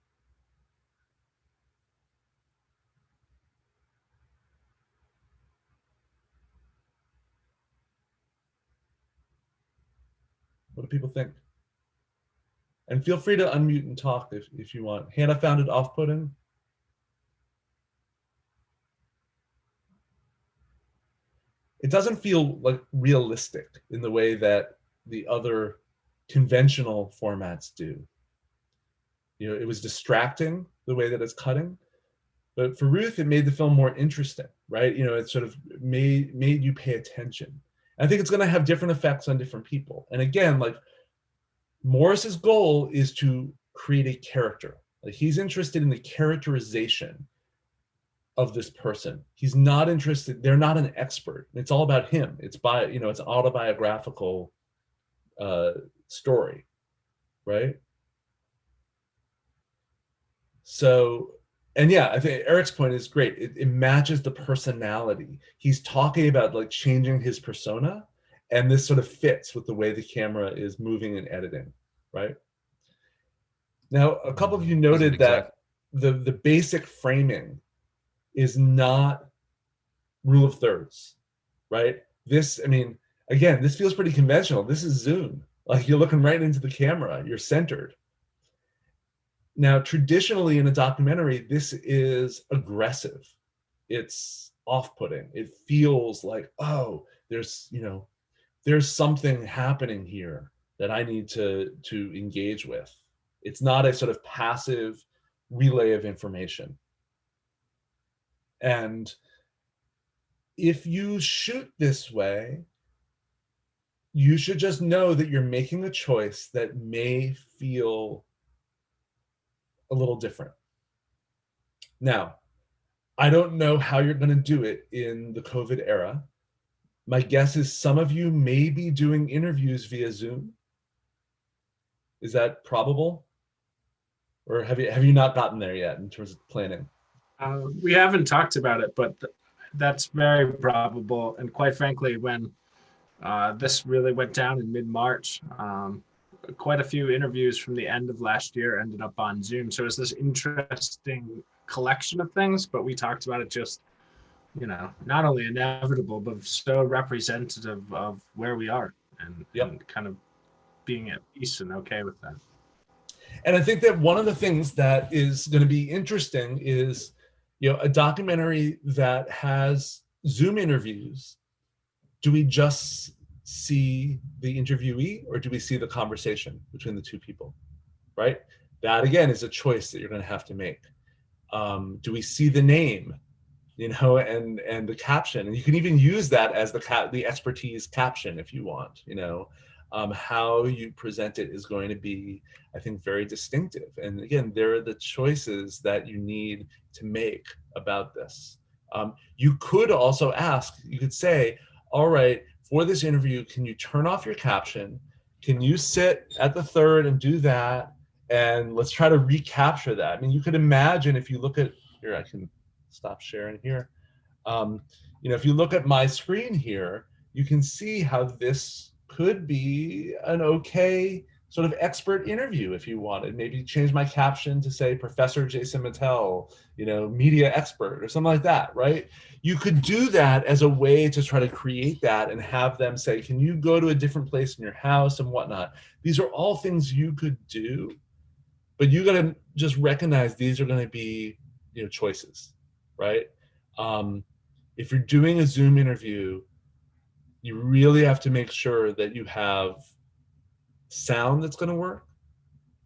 What do people think? And feel free to unmute and talk if you want. Hannah found it off-putting. It doesn't feel like realistic in the way that the other conventional formats do. It was distracting the way that it's cutting, but for Ruth, it made the film more interesting, right? It sort of made you pay attention. I think it's going to have different effects on different people. And again, like Morris's goal is to create a character. Like he's interested in the characterization of this person. He's not interested, they're not an expert. It's all about him. It's it's an autobiographical story, right? So, and yeah, I think Eric's point is great. It matches the personality. He's talking about like changing his persona, and this sort of fits with the way the camera is moving and editing, right? Now, a couple of you noted that the basic framing is not rule of thirds, right? This, I mean, again, this feels pretty conventional. This is Zoom. Like you're looking right into the camera, you're centered. Now, traditionally in a documentary, this is aggressive. It's off-putting. It feels like, oh, there's something happening here that I need to engage with. It's not a sort of passive relay of information. And if you shoot this way, you should just know that you're making a choice that may feel a little different. Now, I don't know how you're going to do it in the COVID era. My guess is some of you may be doing interviews via Zoom, Is that probable? Or have you not gotten there yet in terms of planning? We haven't talked about it, but that's very probable. And quite frankly, when this really went down in mid-March, quite a few interviews from the end of last year ended up on Zoom. So it's this interesting collection of things, but we talked about it just, not only inevitable, but so representative of where we are and kind of being at peace and okay with that. And I think that one of the things that is going to be interesting is, a documentary that has Zoom interviews. Do we just see the interviewee, or do we see the conversation between the two people, right? That again is a choice that you're going to have to make. Do we see the name, and the caption? And you can even use that as the expertise caption if you want. How you present it is going to be, I think, very distinctive. And again, there are the choices that you need to make about this. You could also ask, you could say, all right, for this interview, can you turn off your caption? Can you sit at the third and do that? And let's try to recapture that. I mean, you could imagine if you look at, here, I can stop sharing here. If you look at my screen here, you can see how this could be an okay sort of expert interview if you wanted. Maybe change my caption to say Professor Jason Mittell, media expert or something like that, right? You could do that as a way to try to create that and have them say, can you go to a different place in your house and whatnot? These are all things you could do, but you got to just recognize these are going to be, choices, right? If you're doing a Zoom interview, you really have to make sure that you have sound that's going to work,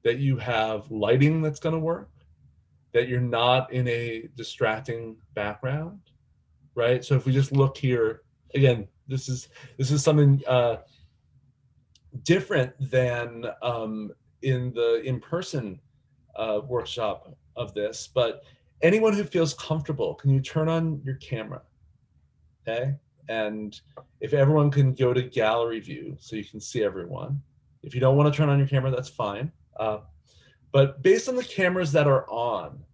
that you have lighting that's going to work, that you're not in a distracting background, right? So if we just look here, again, this is something different than in the in-person workshop of this, but anyone who feels comfortable, can you turn on your camera, okay? And if everyone can go to gallery view so you can see everyone. If you don't want to turn on your camera, that's fine. But based on the cameras that are on,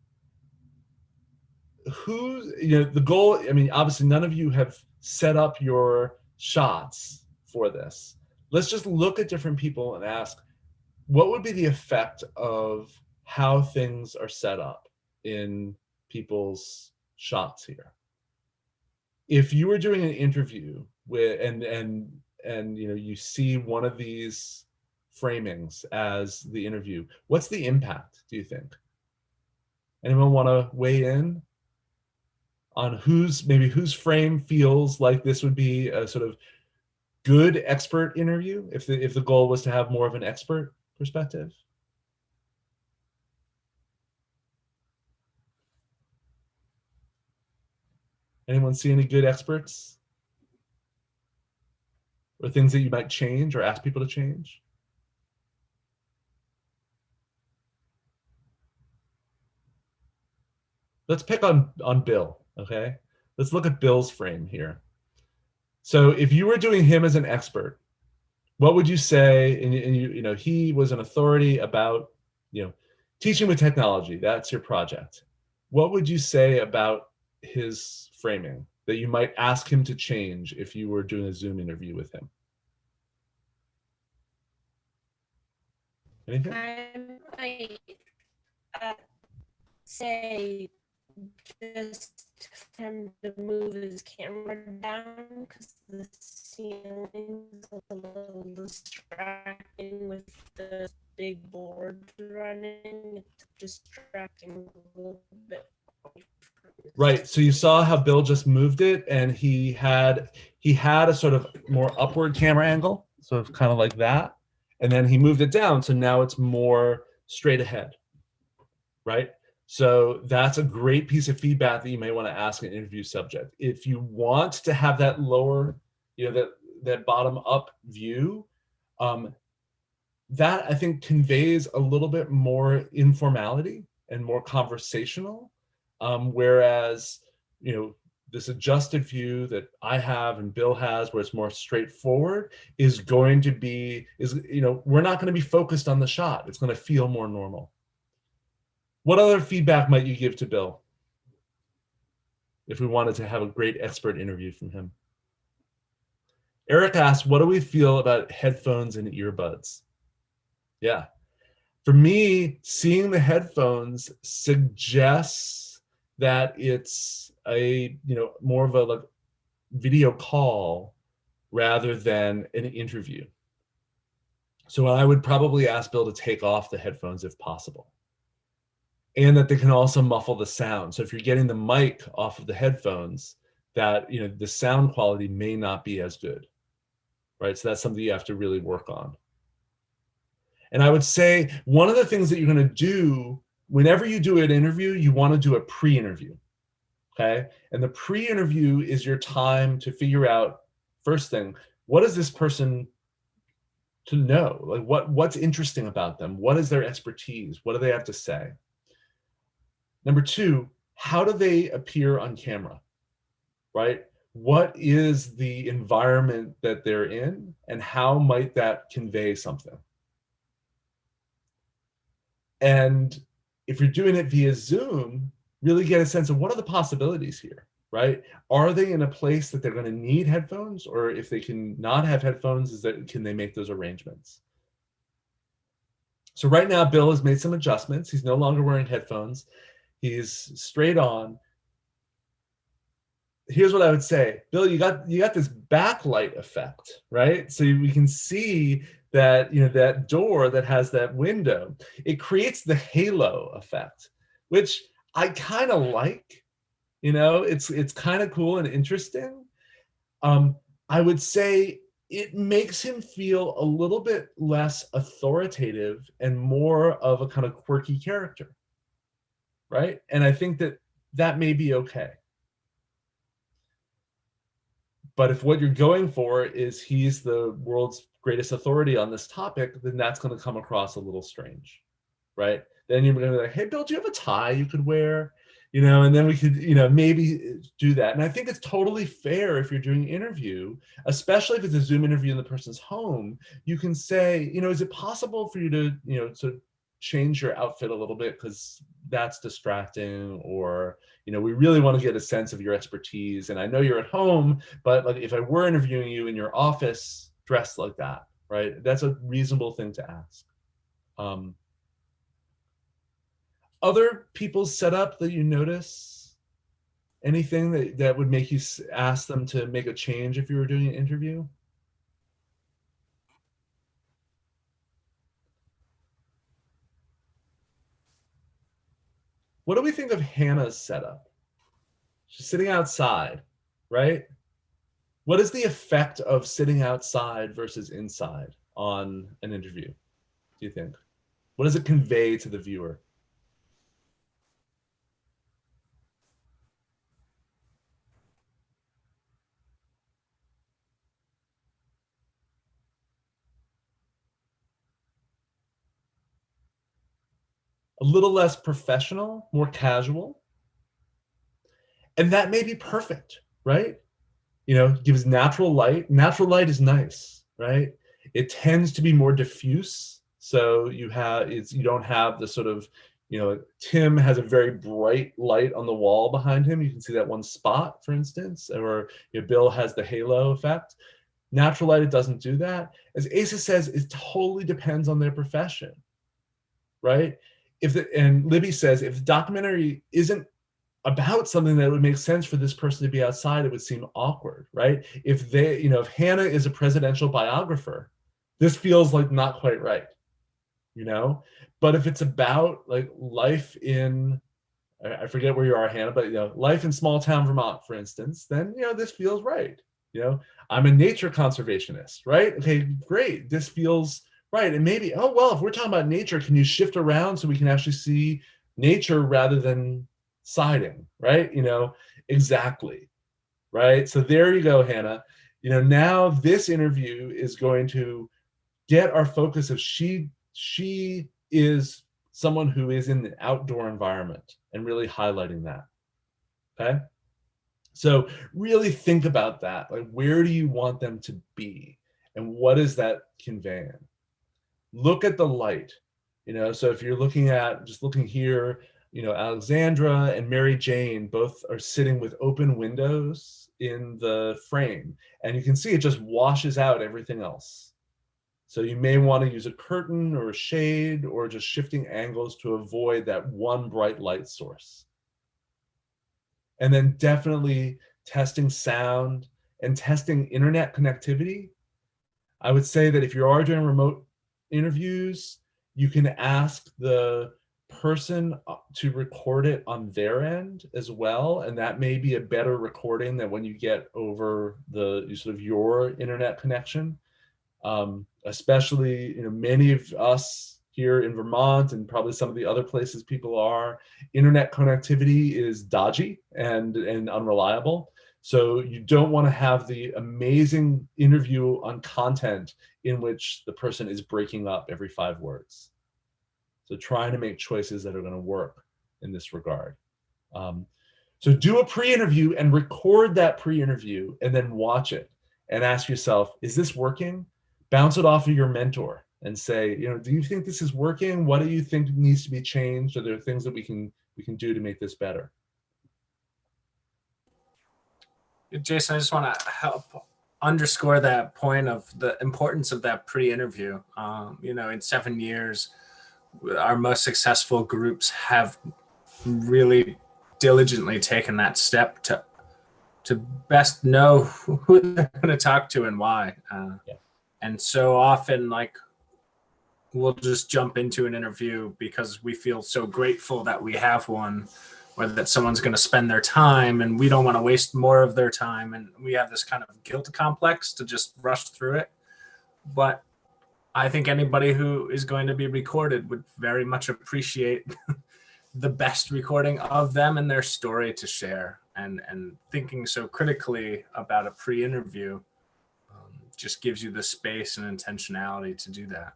the goal, I mean, obviously none of you have set up your shots for this. Let's just look at different people and ask, what would be the effect of how things are set up in people's shots here? If you were doing an interview with, and you see one of these framings as the interview, what's the impact, do you think? Anyone want to weigh in on whose frame feels like this would be a sort of good expert interview if the goal was to have more of an expert perspective? Anyone see any good experts? Or things that you might change or ask people to change? Let's pick on Bill, okay? Let's look at Bill's frame here. So if you were doing him as an expert, what would you say? And he was an authority about, teaching with technology. That's your project. What would you say about his framing that you might ask him to change if you were doing a Zoom interview with him? Anything? I might say just him to move his camera down because the ceiling's a little distracting with the big board running. It's distracting a little bit. Right. So you saw how Bill just moved it, and he had a sort of more upward camera angle, so it's kind of like that, and then he moved it down, so now it's more straight ahead, right? So that's a great piece of feedback that you may want to ask an interview subject. If you want to have that lower, that bottom up view, that I think conveys a little bit more informality and more conversational. Whereas, this adjusted view that I have and Bill has, where it's more straightforward, is going to be, we're not going to be focused on the shot. It's going to feel more normal. What other feedback might you give to Bill if we wanted to have a great expert interview from him? Eric asked, what do we feel about headphones and earbuds? Yeah. For me, seeing the headphones suggests that it's a, more of a like video call rather than an interview. So I would probably ask Bill to take off the headphones if possible, and that they can also muffle the sound. So if you're getting the mic off of the headphones, that, the sound quality may not be as good, right? So that's something you have to really work on. And I would say one of the things that you're going to do whenever you do an interview, you want to do a pre-interview, okay? And the pre-interview is your time to figure out, first thing, what is this person to know? Like what's interesting about them? What is their expertise? What do they have to say? Number two, how do they appear on camera, right? What is the environment that they're in, and how might that convey something? And if you're doing it via Zoom, really get a sense of what are the possibilities here, right? Are they in a place that they're going to need headphones, or if they can not have headphones, can they make those arrangements? So right now, Bill has made some adjustments. He's no longer wearing headphones. He's straight on. Here's what I would say, Bill, you got this backlight effect, right? So we can see that, that door that has that window, it creates the halo effect, which I kind of like, it's kind of cool and interesting. I would say it makes him feel a little bit less authoritative and more of a kind of quirky character, right? And I think that may be okay. But if what you're going for is he's the world's greatest authority on this topic, then that's going to come across a little strange, right? Then you're going to be like, hey, Bill, do you have a tie you could wear? And then we could, maybe do that. And I think it's totally fair if you're doing an interview, especially if it's a Zoom interview in the person's home, you can say, is it possible for you to, to change your outfit a little bit because that's distracting, or we really want to get a sense of your expertise, and I know you're at home, but like if I were interviewing you in your office dressed like that, right? That's a reasonable thing to ask. Other people's setup that you notice, anything that would make you ask them to make a change if you were doing an interview? What do we think of Hannah's setup? She's sitting outside, right? What is the effect of sitting outside versus inside on an interview, do you think? What does it convey to the viewer? A little less professional, more casual. And that may be perfect, right? Gives natural light. Natural light is nice, right? It tends to be more diffuse. So you don't have the sort of, Tim has a very bright light on the wall behind him. You can see that one spot, for instance, or Bill has the halo effect. Natural light, it doesn't do that. As Asa says, it totally depends on their profession, right? And Libby says, if the documentary isn't about something that would make sense for this person to be outside, it would seem awkward, right? If if Hannah is a presidential biographer, this feels like not quite right, But if it's about like life in, I forget where you are, Hannah, but life in small town Vermont, for instance, then this feels right. I'm a nature conservationist, right? Okay, great. This feels right. And maybe, oh well, if we're talking about nature, can you shift around so we can actually see nature rather than siding, right? Exactly, right? So there you go, Hannah. Now this interview is going to get our focus of she is someone who is in the outdoor environment and really highlighting that, okay? So really think about that. Like, where do you want them to be? And what is that conveying? Look at the light. So if you're looking here, Alexandra and Mary Jane both are sitting with open windows in the frame, and you can see it just washes out everything else. So you may want to use a curtain or a shade or just shifting angles to avoid that one bright light source. And then definitely testing sound and testing internet connectivity. I would say that if you are doing remote interviews, you can ask the person to record it on their end as well. And that may be a better recording than when you get over your internet connection. Especially, many of us here in Vermont and probably some of the other places people are, internet connectivity is dodgy and unreliable. So you don't want to have the amazing interview on content in which the person is breaking up every 5 words. So trying to make choices that are going to work in this regard. So do a pre-interview and record that pre-interview and then watch it and ask yourself, is this working? Bounce it off of your mentor and say, do you think this is working? What do you think needs to be changed? Are there things that we can do to make this better? Jason, I just want to help underscore that point of the importance of that pre-interview. In 7 years, our most successful groups have really diligently taken that step to best know who they're going to talk to and why. And so often, we'll just jump into an interview because we feel so grateful that we have one, or that someone's going to spend their time, and we don't want to waste more of their time. And we have this kind of guilt complex to just rush through it. But I think anybody who is going to be recorded would very much appreciate the best recording of them and their story to share. And thinking so critically about a pre-interview just gives you the space and intentionality to do that.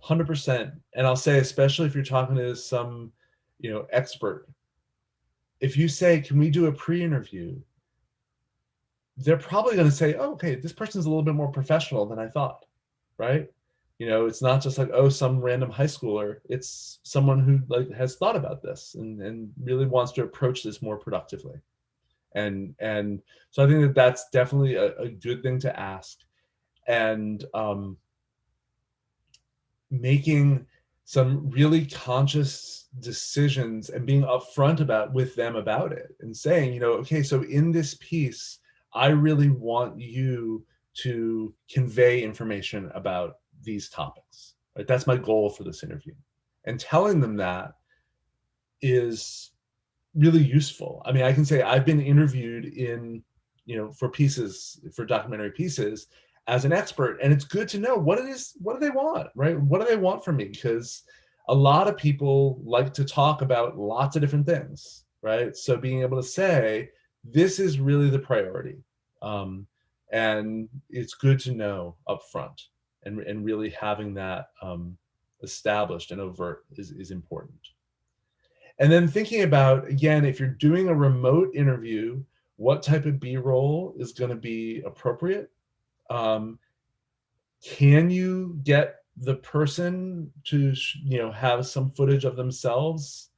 100%. And I'll say, especially if you're talking to some, expert, if you say, can we do a pre-interview? They're probably going to say, oh, okay, this person's a little bit more professional than I thought, right? It's not just like, oh, some random high schooler. It's someone who has thought about this and really wants to approach this more productively. And so I think that that's definitely a good thing to ask. And making some really conscious decisions and being upfront with them about it and saying, okay, so in this piece, I really want you to convey information about these topics, right? That's my goal for this interview. And telling them that is really useful. I mean, I can say I've been interviewed for documentary pieces as an expert, and it's good to know what do they want, right? What do they want from me? Because a lot of people like to talk about lots of different things, right? So being able to say, this is really the priority. And it's good to know up front, and really having that established and overt is important. And then thinking about, again, if you're doing a remote interview, what type of B-roll is going to be appropriate? Can you get the person to have some footage of themselves?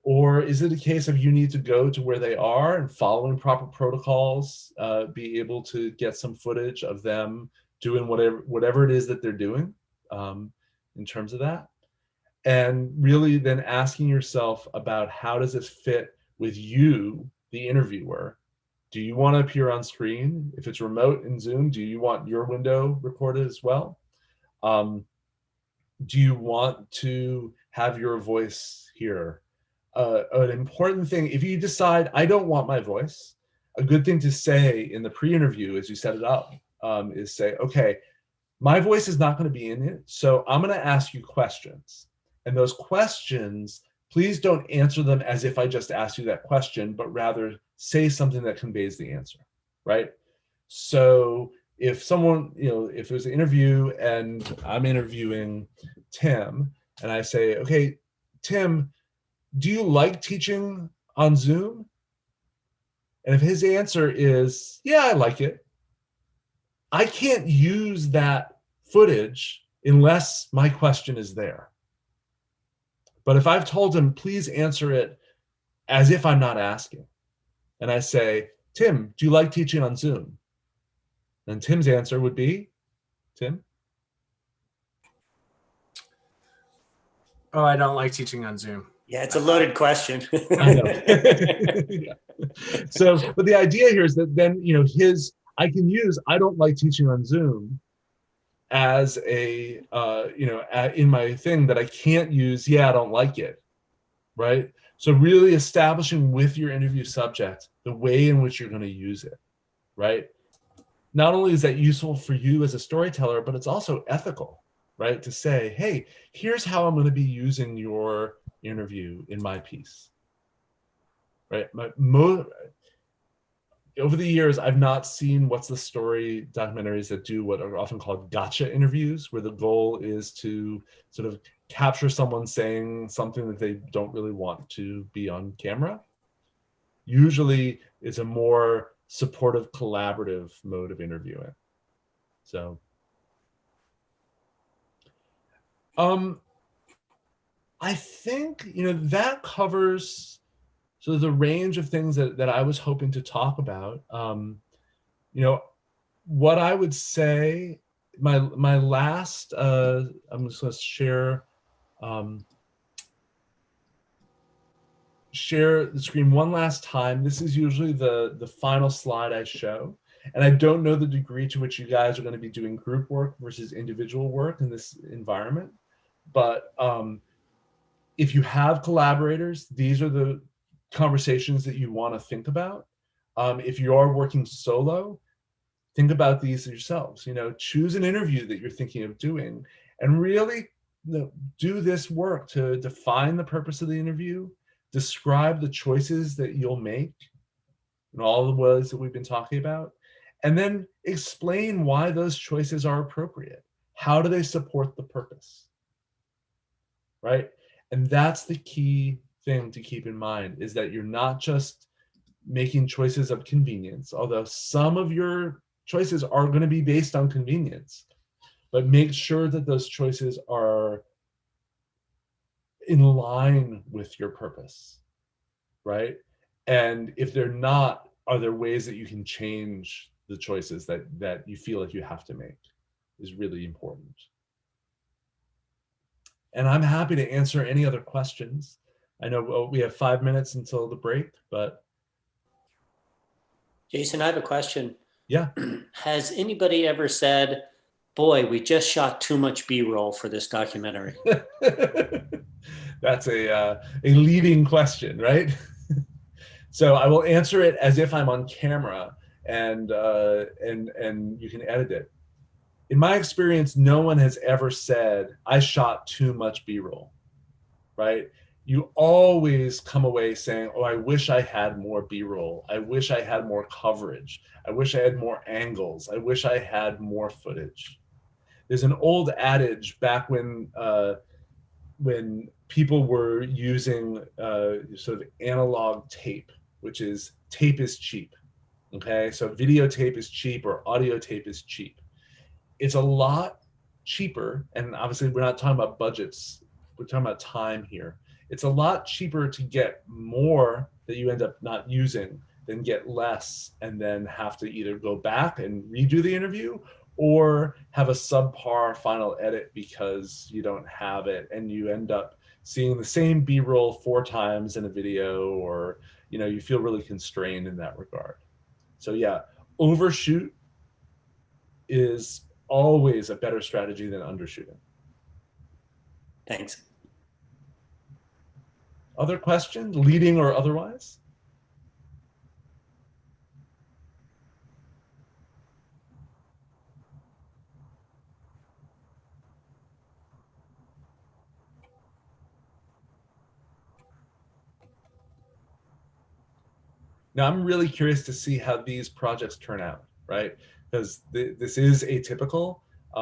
Or is it a case of you need to go to where they are and following proper protocols, be able to get some footage of them doing whatever it is that they're doing in terms of that? And really then asking yourself about, how does this fit with you, the interviewer? Do you want to appear on screen? If it's remote in Zoom, do you want your window recorded as well? Do you want to have your voice here? An important thing, if you decide, I don't want my voice, a good thing to say in the pre-interview as you set it up is say, okay, my voice is not going to be in it, so I'm going to ask you questions. And those questions, please don't answer them as if I just asked you that question, but rather say something that conveys the answer, right? So if someone, if there's an interview and I'm interviewing Tim, and I say, okay, Tim, do you like teaching on Zoom? And if his answer is, yeah, I like it, I can't use that footage unless my question is there. But if I've told him, please answer it as if I'm not asking, and I say, Tim, do you like teaching on Zoom? Then Tim's answer would be, Tim? Oh, I don't like teaching on Zoom. Yeah, it's a loaded question. I know. Yeah. So, but the idea here is that then, I can use, I don't like teaching on Zoom as a, in my thing, that I can't use, yeah, I don't like it, right? So really establishing with your interview subject the way in which you're going to use it, right? Not only is that useful for you as a storyteller, but it's also ethical, right? To say, hey, here's how I'm going to be using your interview in my piece, right? Over the years, I've not seen What's the Story documentaries that do what are often called gotcha interviews, where the goal is to sort of capture someone saying something that they don't really want to be on camera. Usually, it's a more supportive, collaborative mode of interviewing. So, I think, that covers sort of the range of things that I was hoping to talk about. What I would say, my last, I'm just going to share the screen one last time. This is usually the final slide I show. And I don't know the degree to which you guys are going to be doing group work versus individual work in this environment. But if you have collaborators, these are the conversations that you want to think about. If you are working solo, think about these yourselves. Choose an interview that you're thinking of doing, and really do this work to define the purpose of the interview, describe the choices that you'll make in all the ways that we've been talking about, and then explain why those choices are appropriate. How do they support the purpose, right? And that's the key thing to keep in mind, is that you're not just making choices of convenience, although some of your choices are going to be based on convenience, but make sure that those choices are in line with your purpose, right? And if they're not, are there ways that you can change the choices that you feel like you have to make, is really important. And I'm happy to answer any other questions. I know we have 5 minutes until the break, but. Jason, I have a question. Yeah. Has anybody ever said, boy, we just shot too much B-roll for this documentary? That's a leading question, right? So I will answer it as if I'm on camera, and you can edit it. In my experience, no one has ever said, I shot too much B-roll, right? You always come away saying, oh, I wish I had more B-roll. I wish I had more coverage. I wish I had more angles. I wish I had more footage. There's an old adage back when people were using sort of analog tape, which is tape is cheap, okay? So videotape is cheap, or audio tape is cheap. It's a lot cheaper, and obviously we're not talking about budgets, we're talking about time here. It's a lot cheaper to get more that you end up not using than get less and then have to either go back and redo the interview, or have a subpar final edit because you don't have it, and you end up seeing the same B-roll 4 times in a video, or you feel really constrained in that regard. So yeah, overshoot is always a better strategy than undershooting. Thanks. Other questions, leading or otherwise? Now, I'm really curious to see how these projects turn out, right? Because this is atypical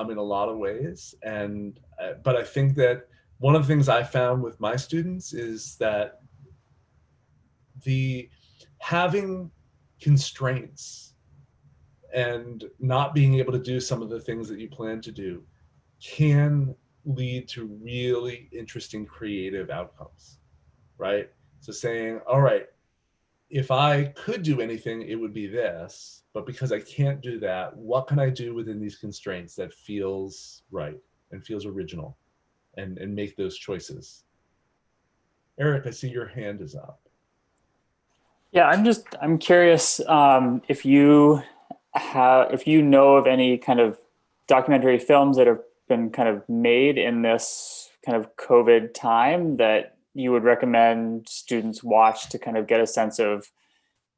in a lot of ways. And but I think that one of the things I found with my students is that having constraints and not being able to do some of the things that you plan to do can lead to really interesting creative outcomes, right? So saying, all right, if I could do anything, it would be this, but because I can't do that, what can I do within these constraints that feels right and feels original, and make those choices? Eric, I see your hand is up. Yeah, I'm curious if you know of any kind of documentary films that have been kind of made in this kind of COVID time that you would recommend students watch to kind of get a sense of,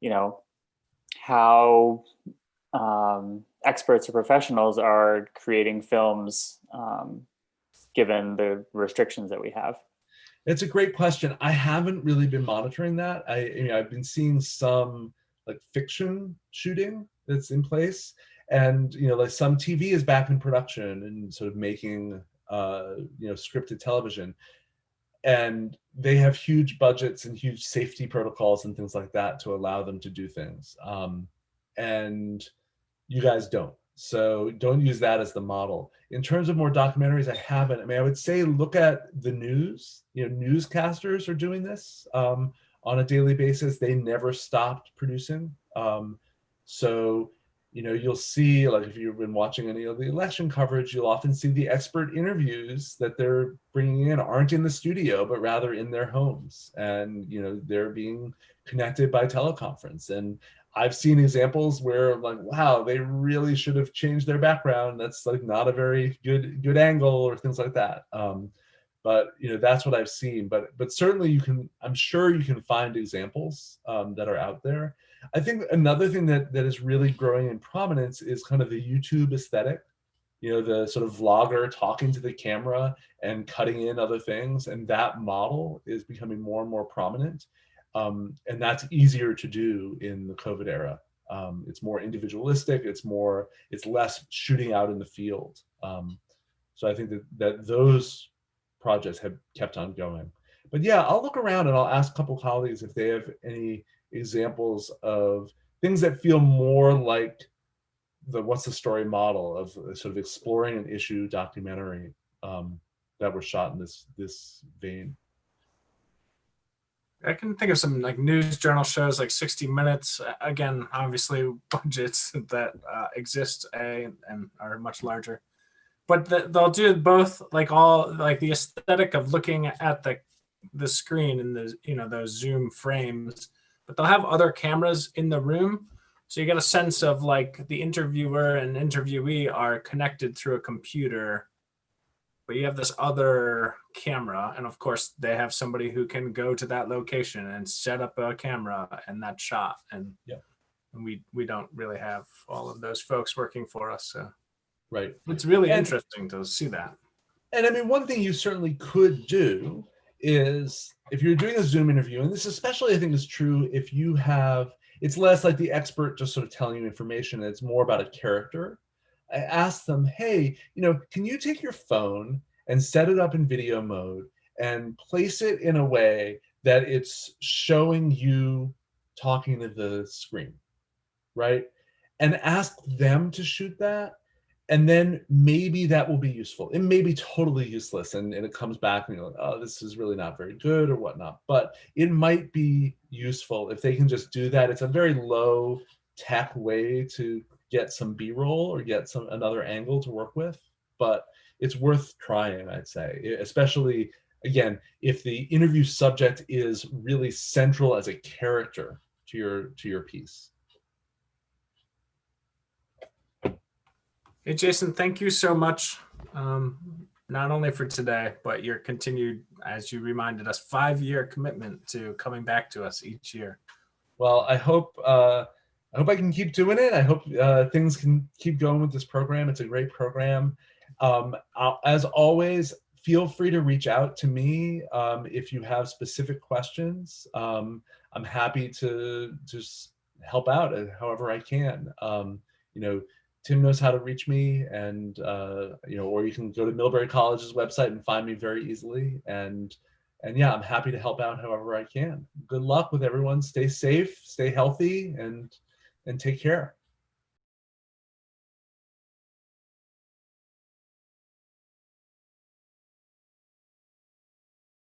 you know, how experts or professionals are creating films given the restrictions that we have. It's a great question. I haven't really been monitoring that. I've been seeing some like fiction shooting that's in place, and like some TV is back in production and sort of making scripted television, and they have huge budgets and huge safety protocols and things like that to allow them to do things. And you guys don't. So don't use that as the model. In terms of more documentaries, I haven't. I would say look at the news. Newscasters are doing this on a daily basis. They never stopped producing. So you'll see, like if you've been watching any of the election coverage, you'll often see the expert interviews that they're bringing in aren't in the studio, but rather in their homes. And, they're being connected by teleconference. And I've seen examples where I'm like, wow, they really should have changed their background. That's like not a very good angle or things like that. But that's what I've seen. But certainly I'm sure you can find examples that are out there. I think another thing that is really growing in prominence is kind of the YouTube aesthetic. The sort of vlogger talking to the camera and cutting in other things, and that model is becoming more and more prominent. And that's easier to do in the COVID era. It's more individualistic. It's less shooting out in the field. So I think that those projects have kept on going. But yeah, I'll look around and I'll ask a couple colleagues if they have any examples of things that feel more like the what's the story model of sort of exploring an issue documentary that were shot in this vein. I can think of some like news journal shows like 60 Minutes. Again, obviously budgets that exist and are much larger, but they'll do both, like all like the aesthetic of looking at the screen and the those zoom frames, but they'll have other cameras in the room, so you get a sense of like the interviewer and interviewee are connected through a computer. But you have this other camera, and of course they have somebody who can go to that location and set up a camera and that shot. And we don't really have all of those folks working for us. So right, it's really interesting to see that. And one thing you certainly could do is if you're doing a Zoom interview, and this especially I think is true if you have, it's less like the expert just sort of telling you information, and it's more about a character. I asked them, hey, can you take your phone and set it up in video mode and place it in a way that it's showing you talking to the screen, right? And ask them to shoot that. And then maybe that will be useful. It may be totally useless and it comes back and you're like, oh, this is really not very good or whatnot. But it might be useful if they can just do that. It's a very low tech way to get some B-roll or get another angle to work with, but it's worth trying, I'd say, especially again, if the interview subject is really central as a character to your piece. Hey, Jason, thank you so much. Not only for today, but your continued, as you reminded us, 5-year commitment to coming back to us each year. Well, I hope I can keep doing it. I hope things can keep going with this program. It's a great program. As always, feel free to reach out to me if you have specific questions. I'm happy to just help out however I can. Tim knows how to reach me, and or you can go to Middlebury College's website and find me very easily. And yeah, I'm happy to help out however I can. Good luck with everyone. Stay safe, stay healthy, and and take care.